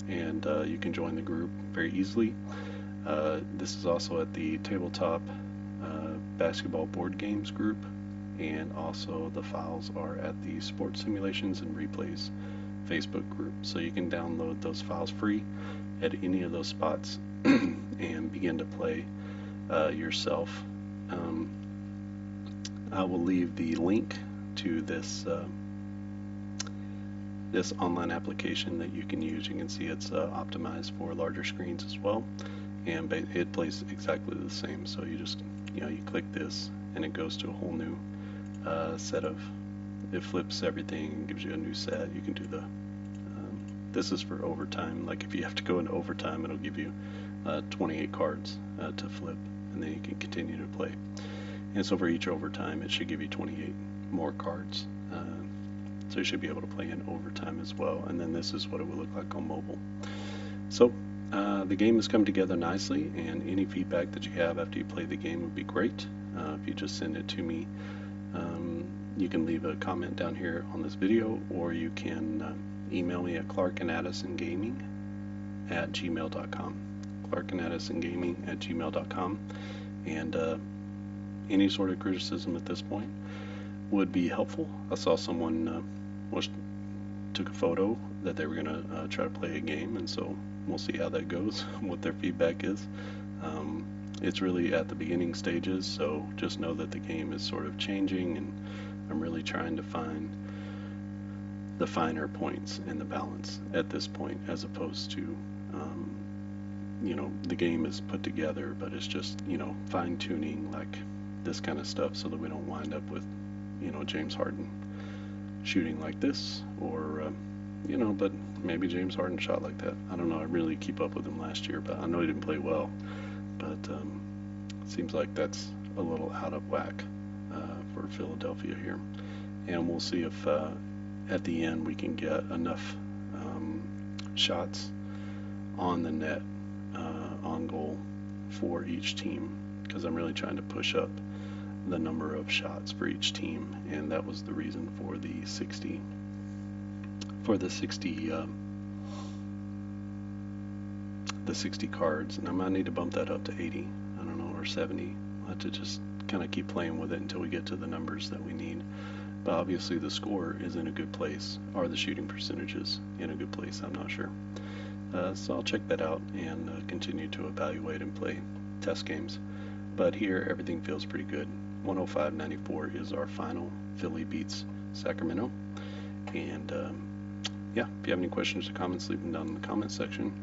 and you can join the group very easily. This is also at the tabletop basketball board games group, and also the files are at the sports simulations and replays Facebook group. So you can download those files free at any of those spots and begin to play yourself. I will leave the link to this this online application that you can use. You can see it's optimized for larger screens as well, and it plays exactly the same. So you just you click this and it goes to a whole new set of, it flips everything and gives you a new set. You can do the this is for overtime. Like if you have to go into overtime, it'll give you 28 cards to flip, and then you can continue to play. And so for each overtime, it should give you 28 more cards. So you should be able to play in overtime as well. And then this is what it will look like on mobile. So the game has come together nicely, and any feedback that you have after you play the game would be great. If you just send it to me, you can leave a comment down here on this video, or you can email me at clarkandaddisongaming@gmail.com. clarkandaddisongaming@gmail.com. And any sort of criticism at this point would be helpful. I saw someone took a photo that they were going to try to play a game, and so we'll see how that goes, what their feedback is. It's really at the beginning stages, so just know that the game is sort of changing, and I'm really trying to find the finer points in the balance at this point, as opposed to the game is put together, but it's just fine-tuning like this kind of stuff, so that we don't wind up with James Harden shooting like this, or but maybe James Harden shot like that. I don't know. I really keep up with him last year, but I know he didn't play well. But it seems like that's a little out of whack for Philadelphia here, and we'll see if at the end we can get enough shots on the net, on goal for each team, because I'm really trying to push up the number of shots for each team, and that was the reason for the 60 cards, and I might need to bump that up to 80, I don't know, or 70. I'll have to just kind of keep playing with it until we get to the numbers that we need. But obviously the score is in a good place. Are the shooting percentages in a good place? I'm not sure. So I'll check that out and continue to evaluate and play test games. But here everything feels pretty good. 105-94 is our final. Philly beats Sacramento. And yeah, if you have any questions or comments, leave them down in the comment section.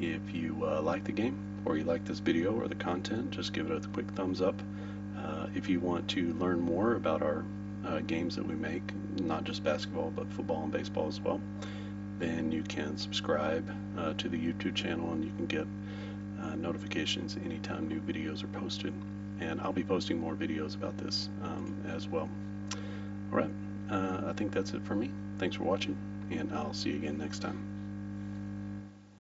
If you like the game, or you like this video or the content, just give it a quick thumbs up. If you want to learn more about our games that we make, not just basketball, but football and baseball as well, then you can subscribe to the YouTube channel, and you can get notifications anytime new videos are posted. And I'll be posting more videos about this as well. Alright, I think that's it for me. Thanks for watching, and I'll see you again next time.